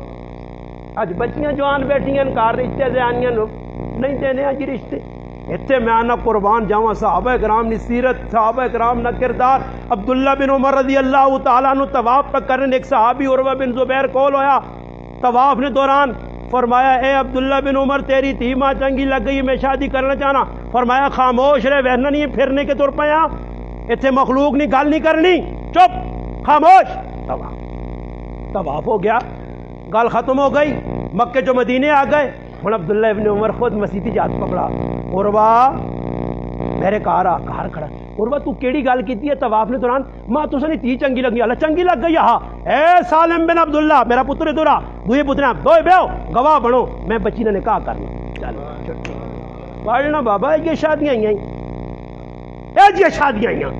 اج بچیاں جوان بیٹھیاں کار رشتے دے آنیاں نہیں دینے اج رشتے. اتنے میں آنا قربان جاواں صحابہ کرام نے سیرت، صحابہ کرام نہ کردار. عبداللہ بن عمر رضی اللہ تعالیٰ عنہ طواف پہ کرنے ایک صحابی عروہ بن زبیر کول ہویا طواف نے دوران. فرمایا اے عبداللہ بن عمر تیری تھی ماں چنگی لگ گئی، میں شادی کرنا چاہنا. فرمایا خاموش رہے، وہنا نہیں پھرنے کے طور پہ یہاں اتنے مخلوق نہیں گل نہیں کرنی، چپ خاموش. طواف ہو گیا، گل ختم ہو گئی، مکے جو مدینے آ گئے. ہوں عبداللہ ابن عمر خود مسیتی جات پکڑا. عروہ میرے کار آ، کار کھڑا. عروہ تو کیڑی گل کیتی ہے طواف نے دوران؟ ماں تو سنی تی چنگی لگی. اللہ چنگی لگ گئی. ہاں اے سالم بن عبداللہ میرا پتر ادھر آ، دوئے پتر دوئے بیو گواہ بنو، میں بچی نے نکاح کرنا. چل پڑھنا بابا، یہ شادیاں یہ شادیاں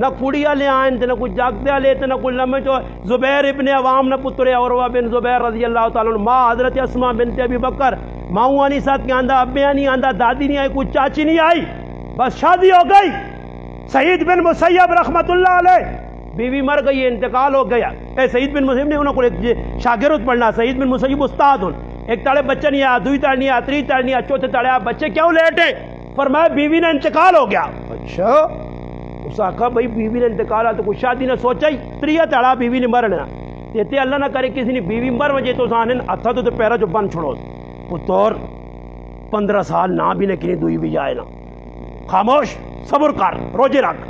نہ کڑی والے آئیں نہ کوئی جاگتے والے نہ کوئی لمے جو. زبیر ابن عوام نہ پتر عروہ بن زبیر رضی اللہ تعالیٰ عنہ. ماں حضرت اسماء بنت ابی بکر، ماؤں نہیں ساتھ کے آندہ، ابے نہیں آندہ، دادی نہیں آئی، کوئی چاچی نہیں آئی، بس شادی ہو گئی. سعید بن مسیب رحمت اللہ علیہ بیوی مر گئی، انتقال ہو گیا. اے سعید بن مسیب نے انہوں کو شاگرد پڑھنا. سعید بن مسیب استاد ہوں. ایک تاڑے بچہ نہیں آیا، دوئی تاڑ نہیں آیا، تری تاڑ نہیں آیا، چوتھے تاڑے آیا. بچے کیوں لیٹے؟ فرمایا بیوی نے انتقال ہو گیا. اچھا اس آقا بھائی بیوی نے انتقال تو کوئی شادی نہ سوچا ہی، تریہ تاڑا بیوی نے مرنا. تے اللہ نہ کرے کسی نے بیوی مر وجے تو سانن ہتھا تو پیرا جو بن چھوڑو. پتور 15 سال نہ بھی نہ کنی دوئی بھی جائے نا. خاموش صبر کر، روجے رکھ،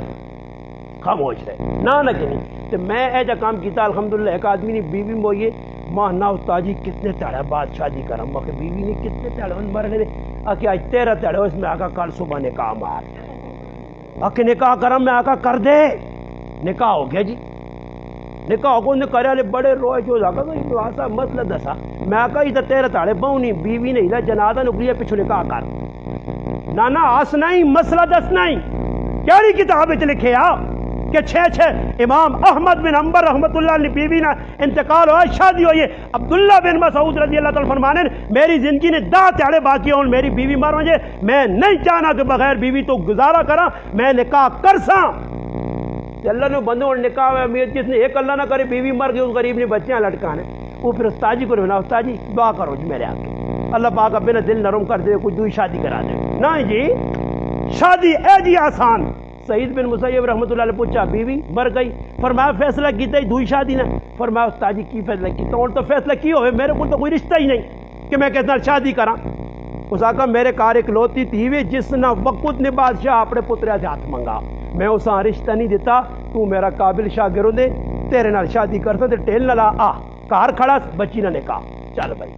خاموش رہے نہ کنی. تو میں اے جا کام کیتا الحمدللہ. ایک آدمی نے بیوی موئیے ماں نا استاد جی کتنے تاڑا بعد شادی کرا. میں کہ بیوی نے کتنے تاڑا ان مرنے دے. آکے آج 13 تاڑا اس میں آقا کل صبح نکاح مار. آکے نکاح کرم میں آقا کر دے. نکاح ہو گیا جی، نکاح ہو گیا. کرے والے بڑے روئے جو آقا تو آسا مسئلہ دسا. میں آقا یہ 13 تاڑے بہو نہیں بیوی نہیں لا جنازہ نکلیے پچھو نکاح کر. نانا آس نہیں مسئلہ دس نہیں. کیڑی کتاب لکھے آ کہ 6 امام احمد بن حنبل رحمت اللہ علیہ بیوی نہ انتقال ہوا، شادی ہوئی ہے. عبداللہ بن مسعود رضی اللہ تعالیٰ فرمانے میری زندگی نے 10 تاڑے باقی ہوں، میری بیوی مر وجے میں نہیں چاہنا کہ بغیر بیوی تو گزارا کرا، میں نکاح کرساں. اللہ نے بندوں اور نکاح ہے جس نے ایک اللہ نہ کرے بیوی مر گئی، اس غریب نے بچیاں لٹکانے. وہ پھر استاد جی کو رہنا استاد جی دعا کرو جی میرے آگے اللہ پاک اب میرا دل نرم کر دے، کوئی دوئی شادی کرا دے. نہیں جی شادی اے جی آسان. سعید بن مسیب رحمت اللہ علیہ پوچھا بیوی مر گئی. فرمایا فیصلہ کیتا ہی دوئی شادی نہ. فرمایا استاد جی کی فیصلہ کیتا؟ اور تو فیصلہ کی ہوئے میرے کو تو کوئی رشتہ ہی نہیں کہ میں کس نال شادی کراں. اس آقا میرے کار ایک لوتی تھی وی جس نہ وقت نے بادشاہ اپنے پتریا سے ہاتھ منگا. میں اساں رشتہ نہیں دیتا، تو میرا قابل شاگرد ہے، تیرے نال شادی کرتا تے ٹیل نہ لا. آ کار کھڑا بچی نہ نکاح. چل بھائی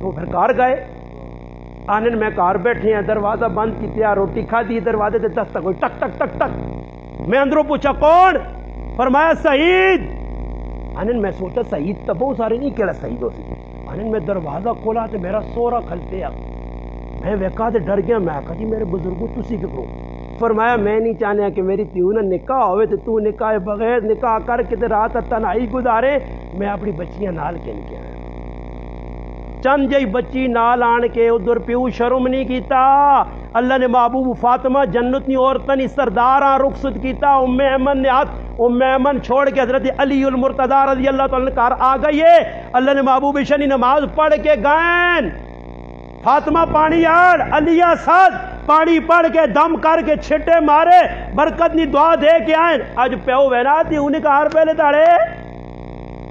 تو پھر کار گئے. آنن میں کار بیٹھے ہیں، دروازہ بند کیتیا، روٹی کھا دی، دروازے تے دستک ہوئی ٹک ٹک ٹک ٹک. میں اندروں پوچھا کون؟ فرمایا سعید. آنن میں سوچا سعید تو بہت سارے نہیں، کیڑا سعید ہو سی. آنن میں دروازہ کھولا تے میرا سورا کھلتے آ. میں ویکا تے ڈر گیا. میں کہا جی میرے بزرگوں تسی فکرو. فرمایا میں نہیں چاہنا کہ میری تیو نہ نکاح ہوئے تے تو نکاح بغیر نکاح کر کے تے رات تنہائی گزارے. میں اپنی بچیاں نال کے نہیں کیا چند جی بچی نال آن کے ادھر پیو شرم نہیں کیتا. اللہ نے محبوب فاطمہ جنت نی عورتاں نی سرداراں رخصت کیتا. ام ایمن نے ہاتھ ام ایمن چھوڑ کے حضرت علی المرتضی رضی اللہ تعالیٰ نے کار آ گئی ہے. اللہ نے محبوب شنی نماز پڑھ کے گئیں. فاطمہ پانی آڑ علیہ ساتھ پانی پڑھ کے دم کر کے چھٹے مارے برکت نی دعا دے کے آئیں. آج پیو وینا تھی انہیں کہا ہر پہلے تاڑے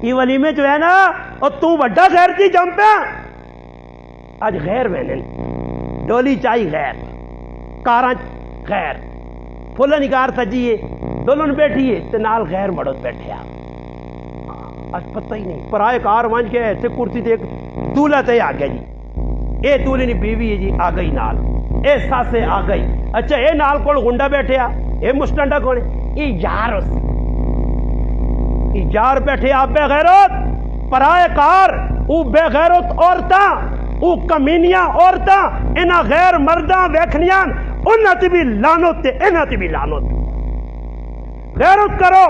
یہ ولیمے جو ہے نا اور تو بڑا خیر تھی جم پہ. آج غیر وینن ڈولی چاہی غیر کاراں غیر پھلا نکار سجیے دلن بیٹھیے تے نال غیر مڑت بیٹھے آ. آج پتہ ہی نہیں پرائے کار وانج کے ایسے کرسی تے دولہ تے آ گیا جی. اے دولے نی بیوی ہے جی آ گئی نال. اے ساسے آ گئی. اچھا اے نال کول گنڈا بیٹھے آ. اے مستنڈا کون ہے؟ اے یار اس اے یار بیٹھے آ بے غیرت پرائے کار او بے غیرت عورتاں او کمینیاں عورتاں انہاں غیر مرداں ویکھنیاں انہاں تے بھی لعنت تے انہاں تے بھی لعنت. غیرت کرو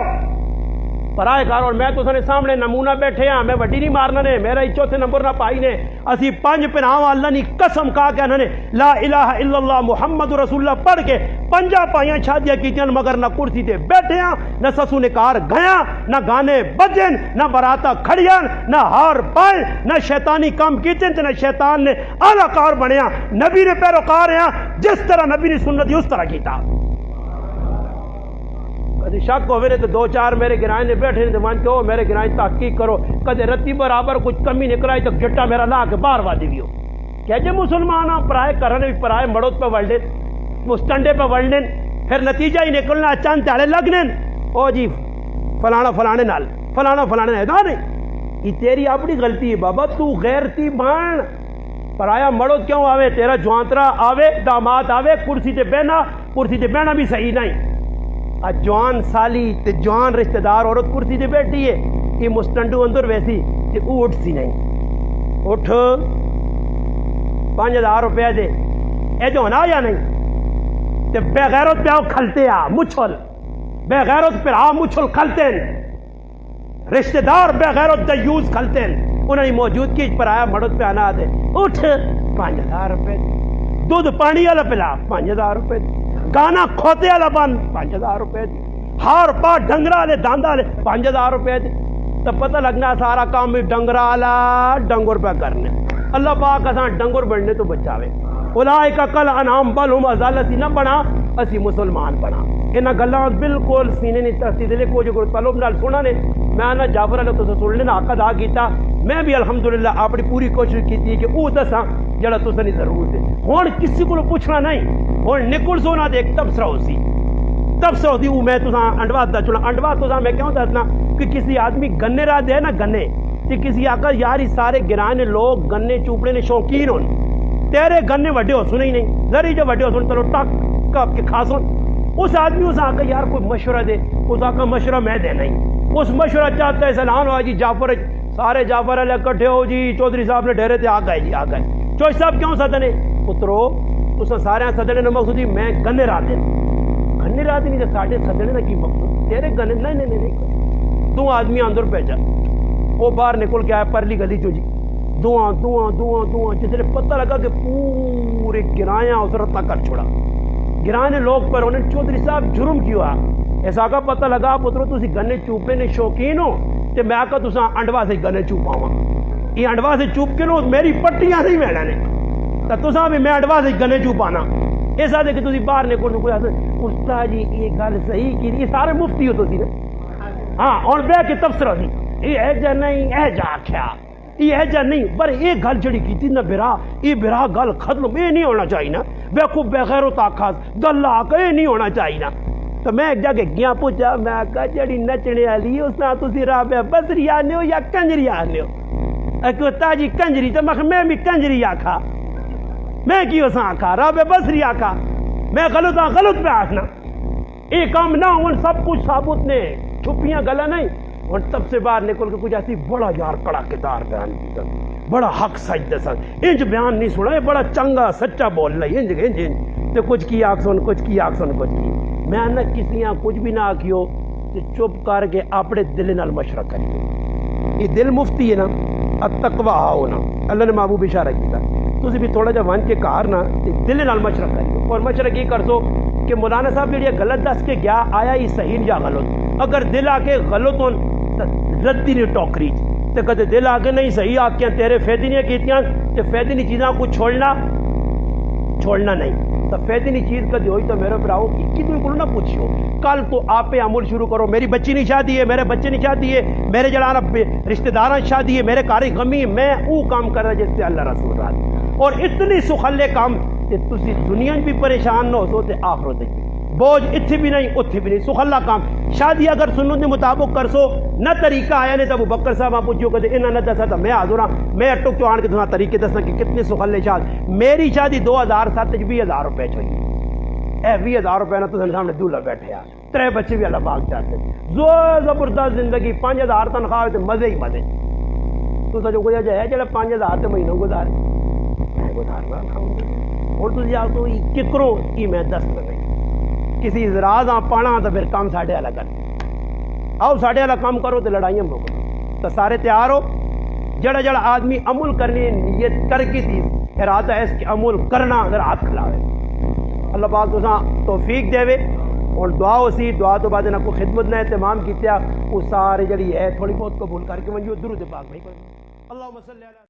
پرائے کار اور میں تو سنے سامنے نمونہ بیٹھے ہاں میں وڈی نہیں مارنا نے میرا ہی چوتھے نمبر نہ پائی نے اسی 5 پناواں اللہ نے قسم کہا کہ انہوں نے لا الہ الا اللہ محمد رسول اللہ پڑھ کے 5 پائیاں شادیاں کیتیاں مگر نہ کرسی تے بیٹھے ہاں نہ سسو نکار گیا نہ گانے بجن نہ براتا کھڑیاں نہ ہار پائیں نہ شیطانی کام کیتے نہ شیطان نے اعلی کار بنیا نبی نے پیروکار ہیں جس طرح نبی نے سنت اس طرح کیتا کدی شک ہوئے تو 2-4 میرے گرائیں نے بیٹھے نے مان کے میرے گرائیں تحقیق کرو کدے رتی برابر کچھ کمی نکلائی تو گھٹا میرا لا کے باہر وادی بھی ہو کہ جے مسلمان پرائے کرنے بھی پرائے مڑوت پہ وڑ لین مستنڈے پہ وڑ لین پھر نتیجہ ہی نکلنا چند تاڑے لگنے او جی فلانا فلانے نال فلانا فلانے نال نہیں یہ تیری اپنی غلطی ہے بابا تو غیرتی بان پرایا مڑوت کیوں آوے تیرا جوانترا آوے داماد آوے کرسی تے بہنا بھی صحیح نہیں جوان سالی تے جوان رشتہ دار عورت کرسی تے بیٹھی ہے یہ مستنڈو اندر ویسی تے اٹھ سی نہیں اٹھ 5000 روپے دے اے جو ہونا یا نہیں تے بے غیرت پہ کھلتے آ مچھل بے غیرت پہ مچھل کھلتے ہیں رشتہ دار بے غیرت دیوز کھلتے ہیں انہوں نے موجودگی پر آیا مڑت پہ آنا دے اٹھ 5000 روپے دودھ پانی والا پلا 5000 روپے گانا کھوتے والا بن 5000 روپے ہار پا ڈنگرا والے داندا والے 5000 روپے تو پتہ لگنا سارا کام بھی ڈنگرا والا ڈنگر پہ کرنے اللہ پاک اساں ڈنگر بننے تو بچاوے اولئک کل انعام بل ہم اضل اسی نہ بنا اسی مسلمان بنا انہاں گلاں بالکل سینے نہیں ترتی دے کو جو طلب نال سنا نے میں نہ جعفر علیہ تو سن لینا حق ادا کیتا میں بھی الحمدللہ اپنی پوری کوشش کیتی کہ او دساں جڑا تساں دی ضرورت ہے ہن کسی کو پوچھنا نہیں ہن نکل سونا دے ایک تبصرہ ہوسی تبصرہ ہوتی او میں تساں انڈوا دا چلا انڈوا تساں میں کیوں دسنا کہ کسی آدمی گنے را دے نا گنے تے کسی آقا یاری سارے گرانے لوگ گنے چوپڑے نے شوقین ہون تیرے گنے وڈے ہو سنے ہی نہیں ذری جو وڈے ہو سن چلو ٹک کپ کے کھا سن اس آدمی اس آقا یار کوئی مشورہ دے اس آقا مشورہ میں دے نہیں اس مشورہ چاہتا ہے سلام ہوا جی جعفر سارے جعفر علیہ کٹھے ہو جی چودھری صاحب نے ڈیرے تے آ گئے جی آ گئے چوہدری صاحب کیوں سدنے پترو تساں سارے سدنے نے مقصود ہی میں گنے رات دے گنے رات نہیں تے ساڈے سدنے دا کی مقصود تیرے گنے نہیں تو آدمی اندر بھیجا وہ باہر نکل کے آیا پرلی گلی چو جی دعاں دعاں دعاں دعاں جس نے پتہ لگا کہ پورے گرایاں اس رتہ کر چھوڑا گرانے لوگ پر انہیں چودھری صاحب جرم کیوں ایسا کا پتہ لگا پترو تسی گنے چوپنے نے شوقین ہو تے میں آکا تساں انڈوا سے گنے چوپاواں یہ انڈوا سے چوپ کے نو میری پٹیاں نہیں میڑا نے تا تساں بھی میں انڈوا سے گنے چوپانا ایسا دے کہ تسی باہر نکل کوئی استاد جی یہ گل صحیح کی یہ سارے مفتی ہو تسی نا ہاں اور بے کے تبصرہ دی یہ ہے جا نہیں اے جا کیا یہ ہے جا نہیں پر یہ گل جڑی کیتی نہ برا یہ برا گل ختم یہ نہیں ہونا چاہیے نا بیوقوف بغیر تاخذ گلا یہ نہیں ہونا چاہیے نا تو میں ایک جگہ گیا پوچھا میں آخا جڑی نچنے والی اس طرح تھی رابع بزری آنے ہو یا کنجری آنے ہو تاجی کنجری تو میں بھی کنجری آخا میں کی اس آخا رابع بزری آخا میں غلط ہاں غلط پہ آخنا یہ کام نہ ہو سب کچھ ثابت نے چھپیاں گلا نہیں اور تب سے باہر نکل کے کچھ ایسی بڑا یار کڑا کردار بیان کیتا بڑا حق سچ دسا انج بیان نہیں سنا بڑا چنگا سچا بول رہی انج انج انج تو کچھ کی آخ سن کچھ کی آخ سن کچھ کی میں نہ کسی کچھ بھی نہ آخیو تو چپ کر کے اپنے دل نال مشورہ کریو یہ دل مفتی ہے نا التقوی ہونا اللہ نے محبوب اشارہ کیتا تسی بھی تھوڑا جا ون کے کار نا دل نال مشورہ کریو اور مشورہ کی کر دو کہ مولانا صاحب جڑی غلط دس کے گیا آیا یہ صحیح یا غلط اگر دل آ کے غلط ہون ردی نہیں ٹوکری تے کدے دل آ کے نہیں صحیح آکیاں تیرے فائدے نہیں کیتیاں تے فائدے نہیں چیزاں کو چھوڑنا نہیں تو فائدے نہیں چیز کدی ہوئی تو میرے براؤ کی تو کو نہ پوچھو کل تو آپ عمل شروع کرو میری بچی نہیں شادی ہے میرے بچے نہیں شادی ہے میرے جڑانا رشتہ داراں شادی ہے میرے کاری غمی ہے میں او کام کر رہا جس سے اللہ رسول راضی اور اتنی سخلے کام تے تسی دنیا بھی پریشان نہ ہو تو تے آخرت بھی بوجھ اتھی بھی نہیں اتھی بھی نہیں سخلا کام شادی اگر سنت کے مطابق کر سو نہ طریقہ آیا نہیں تو ابو بکر صاحب آپ پوچھو کہ انہاں نہ دسا تو میں حاضر ہاں میں اٹک چوان کے تھوڑا طریقے دسنا کہ کتنے سخلے شاد میری شادی 2007 20,000 روپے چاہیے اے 20,000 روپے نہ تو سامنے دولہا بیٹھے آ 3 بچے بھی اللہ پاک چاہتے زور زبردست زندگی 5,000 تنخواہ تے مزے ہی مزے تو سجو کوئی ہے جڑا 5,000 تے مہینہ گزارنا اور تسی آ تو ککرو کی میں دس نہیں کسی راز پانا تو پھر کام ساڈے والا کر آؤ ساڑھے والا کام کرو تو لڑائیاں موقع تو سارے تیار ہو. جڑا جڑا آدمی عمل کرنے نیت کر کے تھی ارادہ ہے اس کے عمل کرنا اگر ہاتھ کھلاوے. اللہ پاک تساں توفیق دے. اور دعا اسی دعا تو بعد نہ کوئی خدمت نہ اہتمام کیتا وہ سارے جڑی ہے تھوڑی بہت قبول کر کے ونجو درود پاک بھائی. اللہم صلی علی